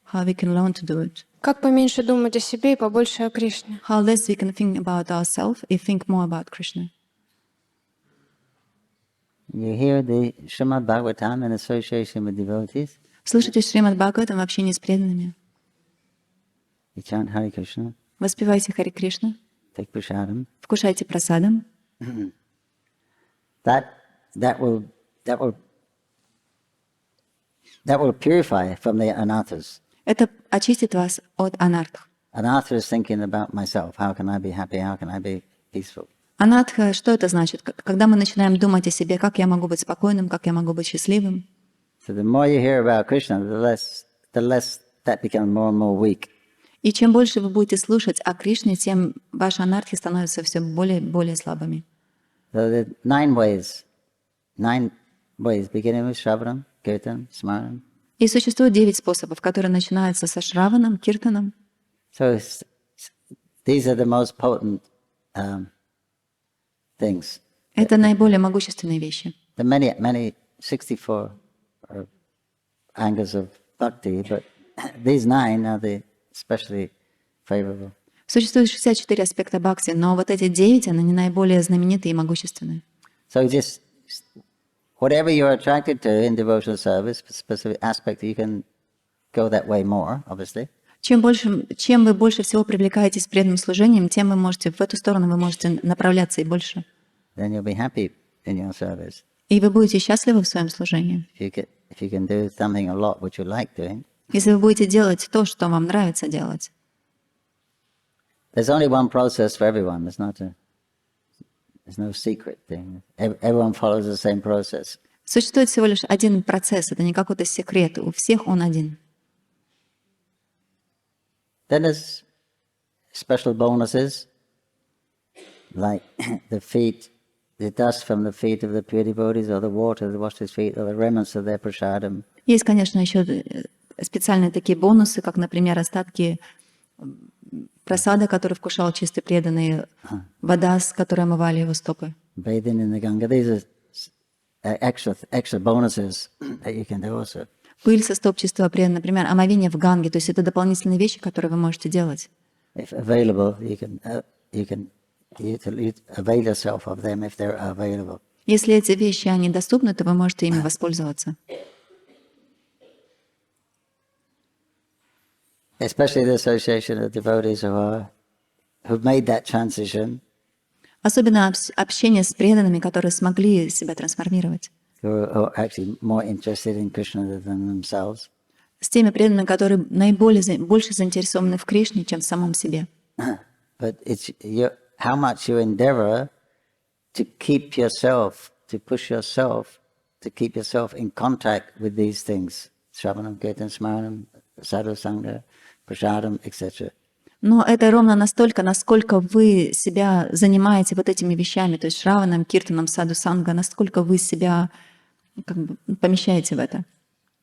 how we can learn to do it. Как поменьше думать о себе и побольше о Кришне? How less we can think about ourselves and think more about Krishna. You hear the Shrimad Bhagavatam in association with devotees? Слушайте Шримад Бхагаватам в общении с преданными. You chant Hare Krishna, Воспевайте Харе Кришна, take prasadam. вкушайте прасадам. That will purify from the anarthas. Это очистит вас от анартх. Anartha is thinking about myself. How can I be happy? How can I be peaceful? Анатха, что это значит? Когда мы начинаем думать о себе, как я могу быть спокойным, как я могу быть счастливым. So the more you hear about Krishna, the less that becomes more and more weak. И чем больше вы будете слушать о Кришне, тем ваши анархи становятся все более и более слабыми. So there are 9 ways, beginning with Shravanam, Kirtan, Smaranam. И существует 9 способов, которые начинаются со Шраваном, Киртаном. So these are the most potent things. Это наиболее могущественные вещи. There are many 64 angles of bhakti, but these 9 are the especially favorable. Существует 64 аспекта бхакти, но вот эти 9, они наиболее знаменитые и могущественные. So just whatever you're attracted to in devotional service, specific aspect, you can go that way more, obviously. Чем вы больше всего привлекаетесь преданным служением, тем вы можете, в эту сторону вы можете направляться и больше. Then you'll be happy in your service. И вы будете счастливы в своем служении. If you can do something a lot which you like doing. Если вы будете делать то, что вам нравится делать. There's only one process for everyone. There's no secret thing. Everyone follows the same process. Существует всего лишь один процесс, это не какой-то секрет, у всех он один. Then there's special bonuses, like the dust from the feet of the pure devotees, or the water that washed his feet, or the remnants of their prasadam. Есть, конечно, еще специальные такие бонусы, как, например, остатки прасада, который вкушал чистый преданный, вода, с которой омывали его стопы. Bathing in the Ganga. These are extra bonuses that you can do also. Пыль со стоп чистого преданного, например, омовение в Ганге, то есть это дополнительные вещи, которые вы можете делать. If available, you can avail yourself of them if they're available. Если эти вещи, они доступны, то вы можете ими воспользоваться. Especially the association of devotees who've made that transition. Особенно общение с преданными, которые смогли себя трансформировать. Who are actually more interested in Krishna than themselves. С теми преданными, которые больше заинтересованы в Кришне, чем в самом себе. But it's how much you endeavor to keep yourself, to push yourself, to keep yourself in contact with these things. Shravanam, Kirtan, Smaranam, Sadhu Sangha, Prasadam, etc. Но это ровно настолько, насколько вы себя занимаете вот этими вещами, то есть Шраваном, Киртаном, Саду Санга, насколько вы себя как бы помещаете в это.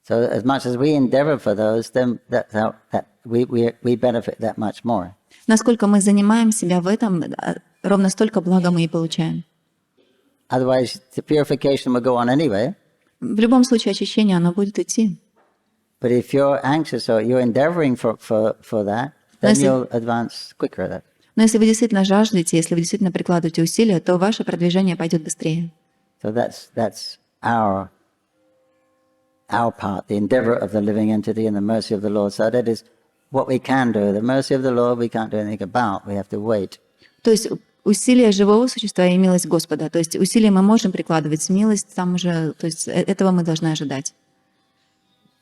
So as much as we endeavor for those, then we benefit that much more. Насколько мы занимаем себя в этом, ровно столько блага мы и получаем. Otherwise, the purification will go on anyway. В любом случае очищение, оно будет идти. But if you're anxious or you're endeavoring for that, then you'll advance quicker at that. Но если вы действительно жаждете, если вы действительно прикладываете усилия, то ваше продвижение пойдет быстрее. So that's our part, the endeavor of the living entity and the mercy of the Lord. So that is what we can do. The mercy of the Lord we can't do anything about. We have to wait. То есть усилия живого существа и милость Господа. То есть усилия мы можем прикладывать, милость там уже, то есть этого мы должны ожидать.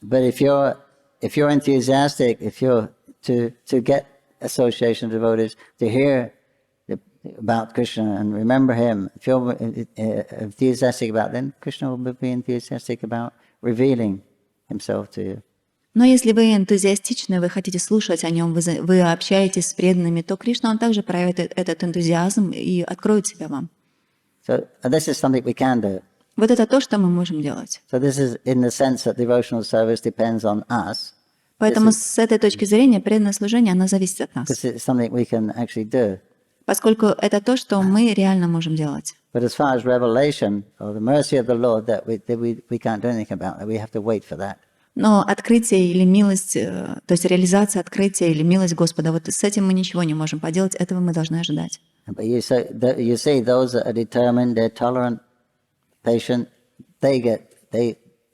But if you're enthusiastic, if you're to get association of devotees, to hear about Krishna and remember him, if you're enthusiastic about, then Krishna will be enthusiastic about revealing himself to you. Но если вы энтузиастичны, вы хотите слушать о нем, вы общаетесь с преданными, то Кришна, он также проявит этот энтузиазм и откроет себя вам. So this is something we can do. Вот это то, что мы можем делать. So this is in the sense that devotional service depends on us. Поэтому с этой точки зрения преданное служение, оно зависит от нас. This is something we can actually do. Поскольку это то, что мы реально можем делать. But as far as revelation or the mercy of the Lord, that we can't do anything about. That we have to wait for that. Но открытие или милость, то есть реализация открытия или милость Господа, вот с этим мы ничего не можем поделать, этого мы должны ожидать. But you see those that are determined, they're tolerant, patient, they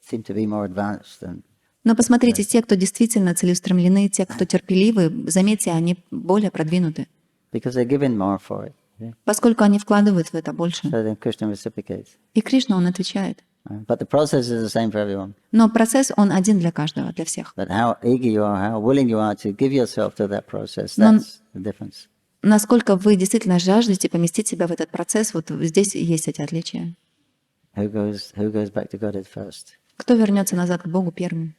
seem to be more advanced than. Но посмотрите, те, кто действительно целеустремлены, те, кто терпеливы, заметьте, они более продвинуты. Because they're giving more for it. Yeah? Поскольку они вкладывают в это больше. So then Krishna reciprocates. И Кришна, он отвечает. But the process is the same for everyone. Но процесс, он один для каждого, для всех. But how eager you are, how willing you are to give yourself to that process, that's the difference. Насколько вы действительно жаждете поместить себя в этот процесс, вот здесь есть эти отличия. Who goes back to God first? Кто вернется назад к Богу первым?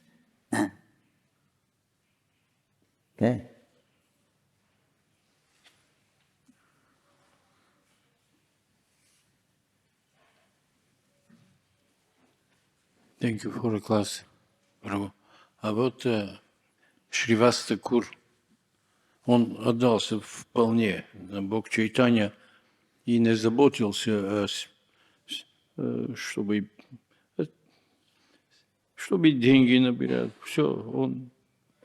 Okay. Thank you for the class, прабху. А вот Шривас Такур, он отдался вполне на Бог Чайтанья и не заботился, чтобы деньги набирать. Все, он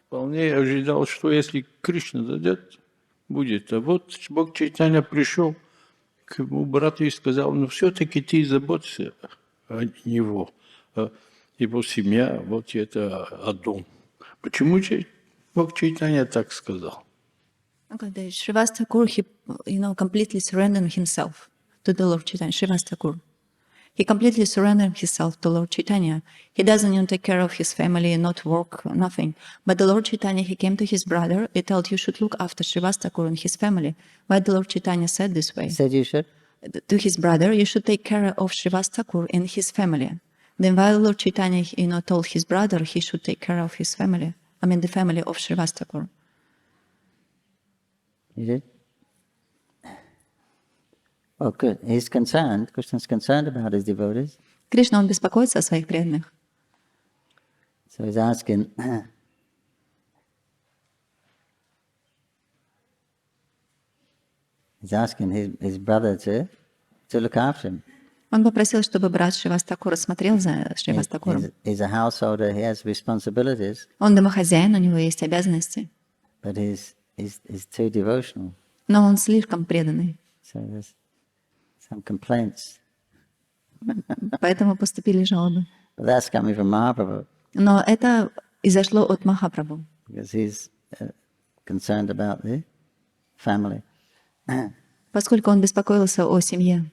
вполне ожидал, что если Кришна дадет, будет. А вот Бог Чайтанья пришел к ему брату и сказал, ну все-таки ты заботься о него. Его семья, вот это Адон. Почему Бог Чайтанья так сказал? Shривас Такур, he completely surrendered himself to the Lord Chaitanya. Shривas Такур. He completely surrendered himself to Lord Chaitanya. He doesn't even take care of his family, not work, nothing. But the Lord Chaitanya, he came to his brother, he told you should look after Shривas Такур and his family. Why the Lord Chaitanya said this way? He said you should? To his brother, you should take care of Shривas Такур and his family. Then while Lord Chaitanya, told his brother he should take care of his family. I mean the family of Shривas Такур. You did? Oh, good. He's concerned. Krishna's concerned about his devotees. Кришна, он беспокоится о своих преданных. So he's asking, his brother to look after him. Он попросил, чтобы брат Шривас Такура смотрел за Шривас Такуром. He's a householder. He has responsibilities. Он домохозяин, у него есть обязанности. But he's too devotional. Но он слишком преданный. So there's some complaints. Поэтому поступили жалобы. But that's coming from Mahaprabhu. Но это изошло от Махапрабху. Because he's concerned about the family. Поскольку он беспокоился о семье.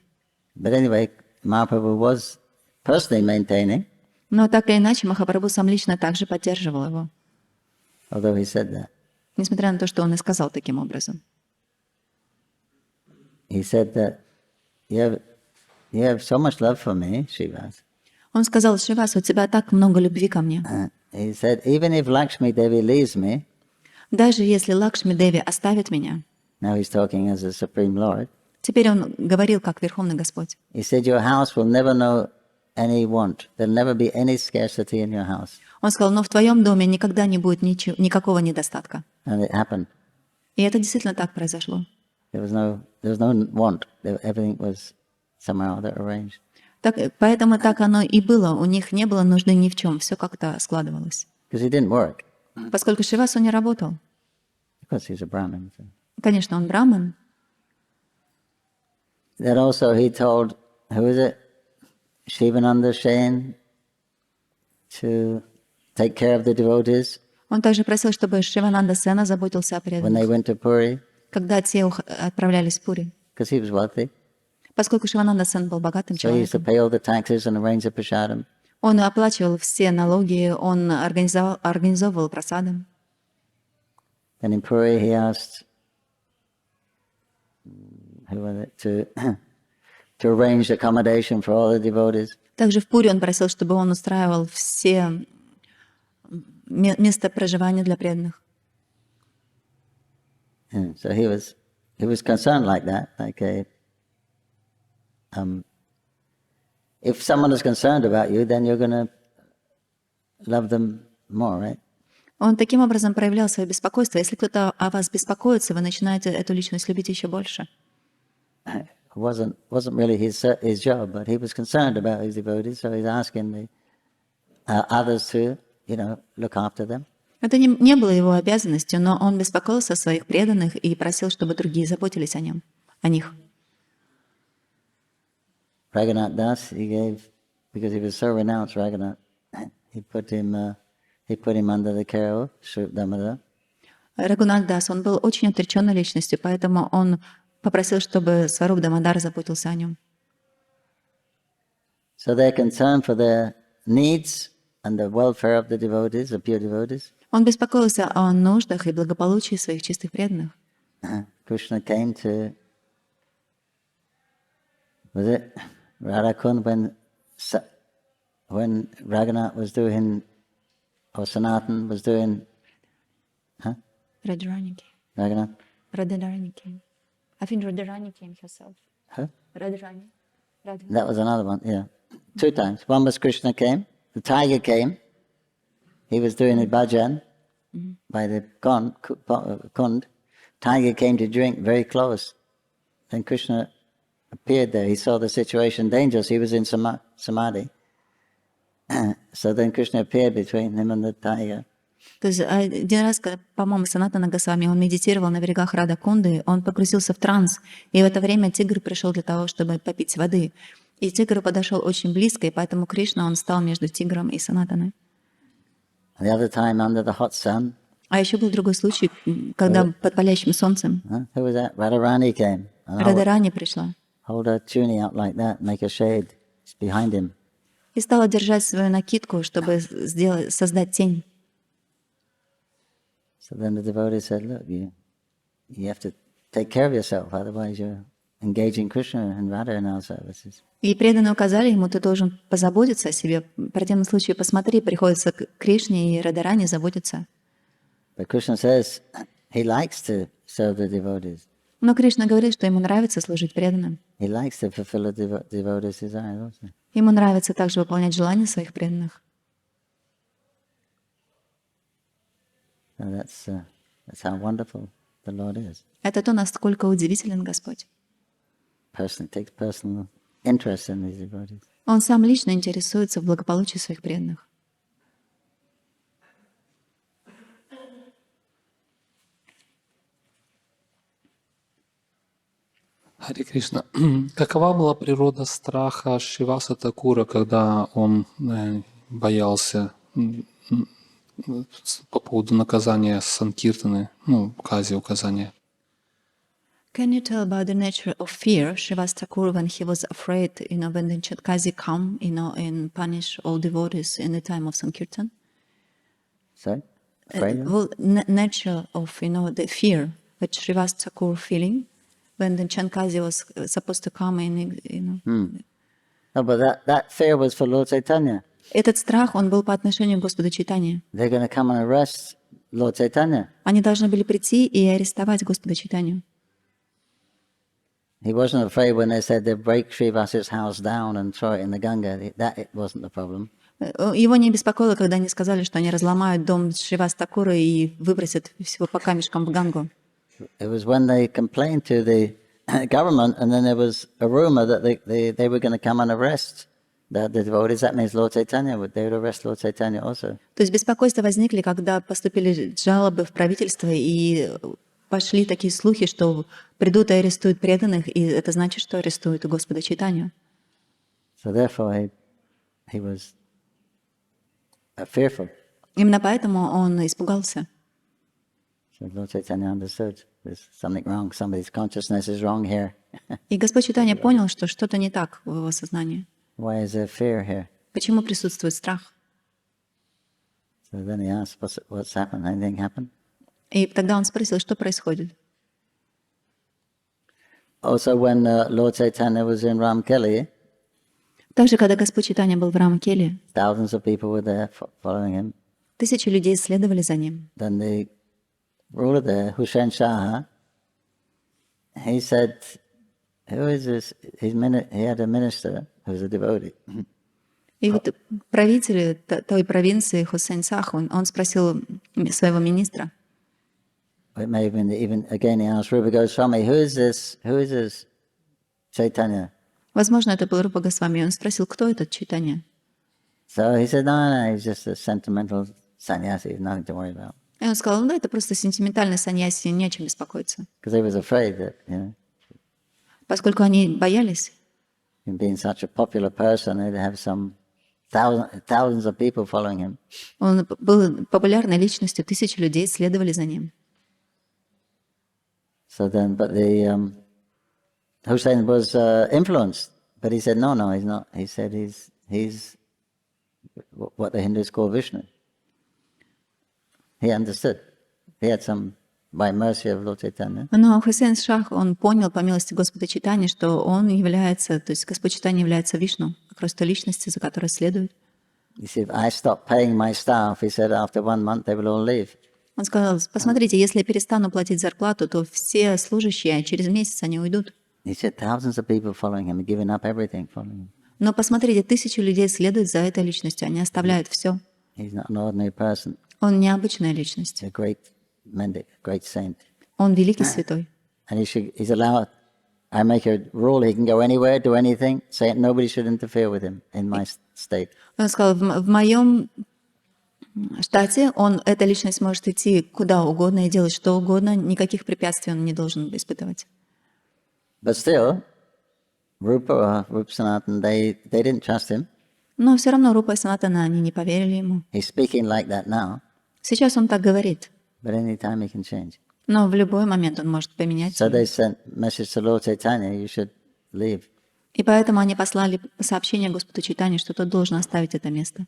But anyway, Mahaprabhu was personally maintaining. Но так или иначе, Махапрабху сам лично также поддерживал его. Although he said that. Несмотря на то, что он и сказал таким образом. He said that you have so much love for me, Shivas. Он сказал, Шривас, у тебя так много любви ко мне. He said, even if Lakshmi Devi leaves me, даже если Лакшми Деви оставит меня, now he's talking as a Supreme Lord, теперь он говорил как Верховный Господь. He said, your house will never know any want. There'll never be any scarcity in your house. Он сказал, но в твоем доме никогда не будет никакого недостатка. And it happened. И это действительно так произошло. There was no want. Everything was somehow arranged. Поэтому так оно и было. У них не было нужды ни в чем. Все как-то складывалось. Because he didn't work. Поскольку Шривас он не работал. Because he's a Brahmin. So. Конечно, он браман. Then also he told, who is it? Shivananda Shain to take care of the devotees Он также просил, чтобы Шривананда Сена заботился о when they преданных, went to Puri, когда те отправлялись в Пури. because he was wealthy. Поскольку Шривананда Сен был богатым So he used to человеком, pay all the taxes and arrange the prasadam. он оплачивал все налоги, он организовывал просады. Then in Puri he asked, who was it, to arrange accommodation for all the devotees. Также в Пури он просил, чтобы он устраивал все места проживания для преданных. Yeah, so he was concerned like that, like if someone is concerned about you, then you're going to love them more, right? Он таким образом проявлял свое беспокойство. Если кто-то о вас беспокоится, вы начинаете эту личность любить еще больше. It wasn't really his job, but he was concerned about his devotees, so he's asking the others to, look after them. Это не было его обязанностью, но он беспокоился о своих преданных и просил, чтобы другие заботились о них. Raghunath Das, he gave, because he was so renounced, Raghunath, he put him under the care of Shrimad Bhagavatam. Рагунат Дас, он был очень отреченной личностью, поэтому он попросил, чтобы Сваруб Дамодар заботился о нем. So they're concerned for their needs and the welfare of the devotees, the pure devotees. Он беспокоился о нуждах и благополучии своих чистых преданных. Krishna came to, was it Radhakund when Raghunath was doing, or Sanatan was doing, Radharani came. Raghunath? Radharani came. I think Radharani came herself. Huh? Radharani. That was another one, yeah. 2 times. One was Krishna came, the tiger came, he was doing a bhajan by the kund. Tiger came to drink very close. Then Krishna appeared there. He saw the situation dangerous. He was in samadhi. So then Krishna appeared between him and the tiger. То есть один раз, по-моему, Санатана Госвами, он медитировал на берегах Радакунды, он погрузился в транс, и в это время тигр пришел для того, чтобы попить воды. И тигр подошел очень близко, и поэтому Кришна, он стал между тигром и Санатаной. The other time under the hot sun. А еще был другой случай, когда под палящим солнцем Who was that? Radharani came. Радарани пришла Hold her tunic up like that, make a shade behind him. и стала держать свою накидку, чтобы создать тень. So then the devotee said, look, you have to take care of yourself, otherwise you're engaging Krishna and Radha in our services. И преданные указали ему, ты должен позаботиться о себе. В противном случае, посмотри, приходится к Кришне и Радарани заботиться. But Krishna says he likes to serve the devotees. Но Кришна говорит, что ему нравится служить преданным. He likes to fulfill the devotees' desires also. Ему нравится также выполнять желания своих преданных. So that's how wonderful the Lord is. Это то, насколько удивителен Господь. Person takes personal interest in these devotees. Он сам лично интересуется в благополучии своих преданных. Харе Кришна. Какова была природа страха Шриваса Такура, когда он боялся по поводу наказания Санкиртаны, кази, указания? Can you tell about the nature of fear, Srivas Thakur, when he was afraid, when the Chatkazi come, and punish all devotees in the time of Sankirtan? Sorry? Afraid of? Well, nature of, the fear that Srivas Thakur feeling when the Chankazi was supposed to come in, No, but that fear was for Lord Caitanya. Этот страх, он был по отношению к Господу Чайтанье. They're going to come and arrest Lord Caitanya. Они должны были прийти и арестовать Господа Чайтанью. He wasn't afraid when they said they break Srivasa's house down and throw it in the Ganga. That wasn't the problem. Его не беспокоило, когда они сказали, что они разломают дом Шривас Такура и выбросят всего по камешкам в Гангу. It was when they complained to the government, and then there was a rumor that they were going to come and arrest the devotees. That means Lord Caitanya they would arrest Lord Caitanya also. То есть беспокойства возникли, когда поступили жалобы в правительство, и пошли такие слухи, что придут и арестуют преданных, и это значит, что арестуют и Господа Чайтанью. So therefore he was fearful. Именно поэтому он испугался. So Lord Chaitanya understood there's something wrong, somebody's consciousness is wrong here. И Господь Чайтанья понял, что что-то не так в его сознании. Why is there fear here? Почему присутствует страх? So then he asked, what's happened? Anything happened? И тогда он спросил, что происходит. Also when Lord Chaitanya was in Ramkeli, Также, когда Господь Чайтанья был в Рамкеле, thousands of people were there following him. тысячи людей следовали за ним. Then the ruler there, Hussain Shah, he said, who is this? He had a minister who was a devotee. И вот правитель той провинции Хусейн Сах, он спросил своего министра. It may have been even again he asked Rupa Goswami, who is this Chaitanya? Возможно, это был Рупа Госвами. Он спросил, кто этот Чайтанья. So he said, no, he's just a sentimental sannyasi, nothing to worry about. И он сказал, да, это просто сентиментальный саньяси, не о чем беспокоиться. Because he was afraid that, Поскольку они боялись, in being such a popular person, he'd have some thousands of people following him. он был популярной личностью, тысячи людей следовали за ним. So then, but the Hussein was influenced, but he said, no, he's not. He said he's what the Hindus call Vishnu. He understood. He had some, by mercy of Lord Chaitanya. Но Хусейн Шах, он понял, по милости Господа Чайтаньи, что он является, то есть Господь Чайтанья является Вишну, как раз той личности, за которой следует. He said, if I stop paying my staff, he said, after 1 month they will all leave. Он сказал, посмотрите, если я перестану платить зарплату, то все служащие через месяц они уйдут. He said, thousands of people following him, giving up everything following him. Но посмотрите, тысячи людей следуют за этой личностью, они оставляют все. He's not an ordinary person. Он необычная личность. He's a great mendic, great saint. Он великий святой. And he's allowed, I make a rule, he can go anywhere, do anything, say nobody should interfere with him in my state. Он сказал, в моем штате эта личность может идти куда угодно и делать что угодно, никаких препятствий он не должен испытывать. But still, Rupa or Rupa Sanatan, they didn't trust him. Но все равно Рупа и Санатана, они не поверили ему. He's speaking like that now, Сейчас он так говорит, but any time he can change. но в любой момент он может поменять. So they sent message to Lord Chaitanya, you should leave. И поэтому они послали сообщение Господу Чайтанье, что тот должен оставить это место.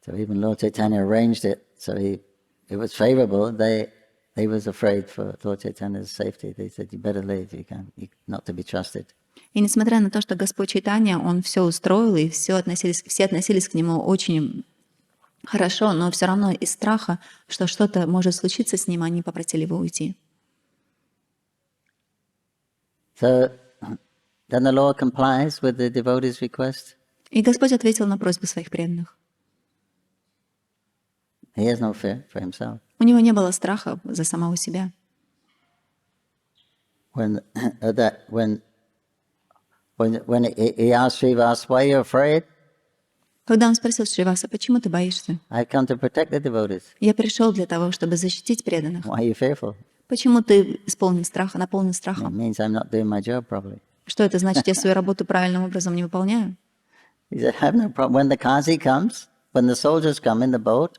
So even Lord Chaitanya arranged it, so it was favorable. They was afraid for Lord Chaitanya's safety. They said, you better leave, you're not to be trusted. И несмотря на то, что Господь Чайтанья, он все устроил, и все относились к нему очень хорошо, но все равно из страха, что что-то может случиться с ним, они попросили его уйти. So then the Lord complies with the devotee's request. И Господь ответил на просьбы своих преданных. He has no fear for himself. У него не было страха за самого себя. When he asked Srivas, why are you afraid? Когда он спросил Шриваса, почему ты боишься? I've come to protect the devotees. Я пришел для того, чтобы защитить преданных. Why are you fearful? Почему ты наполнен It страхом? means I'm not doing my job properly. Что это значит, я свою работу правильным образом не выполняю? He said, I have no problem. When the Qazi comes, when the soldiers come in the boat,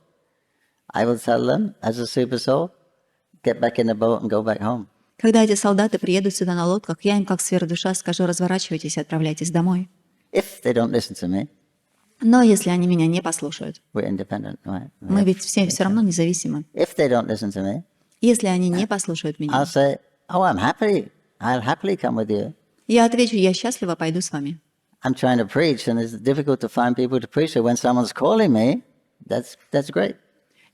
I will tell them, as a super soul, get back in the boat and go back home. Когда эти солдаты приедут сюда на лодках, я им, как сфера-душа, скажу, разворачивайтесь и отправляйтесь домой. If they don't listen to me, Но если они меня не послушают, we're independent, right? мы ведь все равно независимы. If they don't listen to me, Если они не послушают меня, I'll say, oh, I'm happy. I'll happily come with you. я отвечу, я счастливо пойду с вами. I'm trying to preach, and it's difficult to find people to preach. So when someone's calling me, that's great.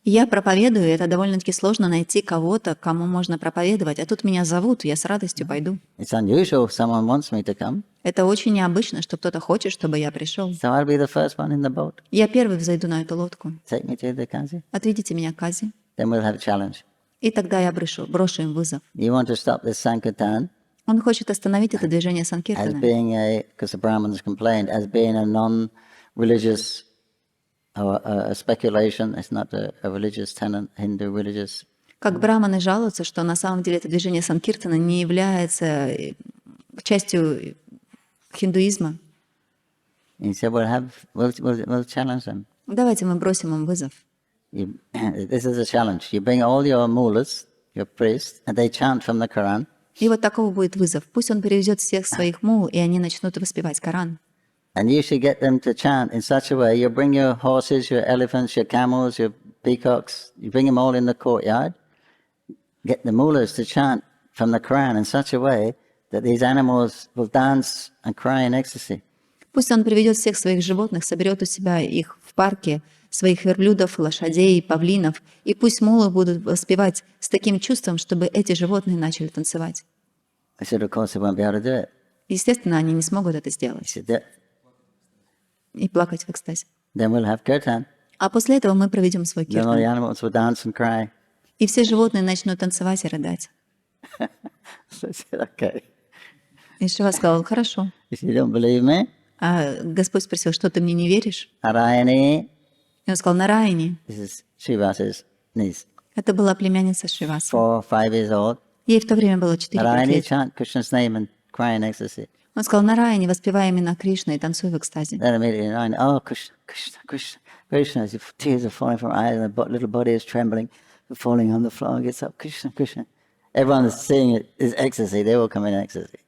Я проповедую, и это довольно-таки сложно найти кого-то, кому можно проповедовать. А тут меня зовут, я с радостью пойду. It's unusual if someone wants me to come. Это очень необычно, что кто-то хочет, чтобы я пришел. So I'll be the first one in the boat. Я первый взойду на эту лодку. Take me to the Qazi. Отведите меня к Кази. Then we'll have a challenge. И тогда я брошу им вызов. You want to stop this Sankirtan Он хочет остановить это движение as Санкиртана. being because the Brahmins complained, as being a non-religious or a speculation. It's not a religious tenant, Hindu religious. Как браманы жалуются, что на самом деле это движение санкиртана не является частью хиндуизма. He said, we'll challenge them. Давайте мы бросим им вызов. This is a challenge. You bring all your mullahs, your priests, and they chant from the Quran. И вот такого будет вызов. Пусть он привезет всех своих мул, и они начнут воспевать Коран. And you should get them to chant in such a way. You bring your horses, your elephants, your camels, your peacocks. You bring them all in the courtyard. Get the mullahs to chant from the Quran in such a way that these animals will dance and cry in ecstasy. Пусть он приведет всех своих животных, соберет у себя их в парке, своих верблюдов, лошадей, павлинов, и пусть мулы будут воспевать с таким чувством, чтобы эти животные начали танцевать. I said, of course, they won't be able to do it. Естественно, они не смогут это He сделать said, и плакать в экстазе. then we'll have kirtan. А после этого мы проведем свой Then all the киртан. animals will dance and cry. И все животные начнут танцевать и рыдать. So I said, okay. И Шива сказал, хорошо. If you don't believe me, А Господь спросил, что ты мне не веришь? Narayani, И он сказал, Нараяни. this is Srivasa's niece, Это была племянница Шриваса. 4 or 5 years old. Ей в то время было 4-5 Narayani, лет. chant Krishna's name and cry in ecstasy. Он сказал, Нараяни, воспевай имена Кришны и танцуй в экстазе. Then immediately, Narayani, oh, Krishna, Krishna, Krishna, Krishna, as if tears are falling from her eyes and the little body is trembling, falling on the floor, gets up, Krishna, Krishna. Everyone is seeing it is ecstasy, they will come in ecstasy.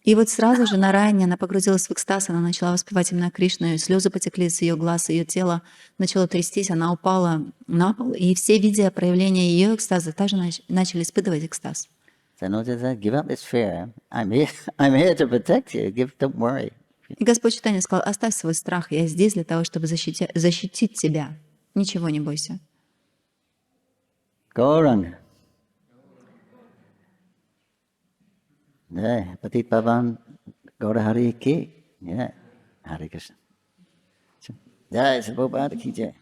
И вот сразу же Нараяни, она погрузилась в экстаз, она начала воспевать имена Кришны, слезы потекли с ее глаз, ее тело начало трястись, она упала на пол, и все, видя проявление ее экстаза, также начали испытывать экстаз. So notice that, give up this fear. I'm here to protect you. Don't worry. И Господь Чайтанья сказал, оставь свой страх, я здесь для того, чтобы защитить тебя. Ничего не бойся. Gauranga. Yeah, Patit Pavan Gaura Hari Ki. Yeah, Hare Krishna. Jai Prabhupada Ki Jai.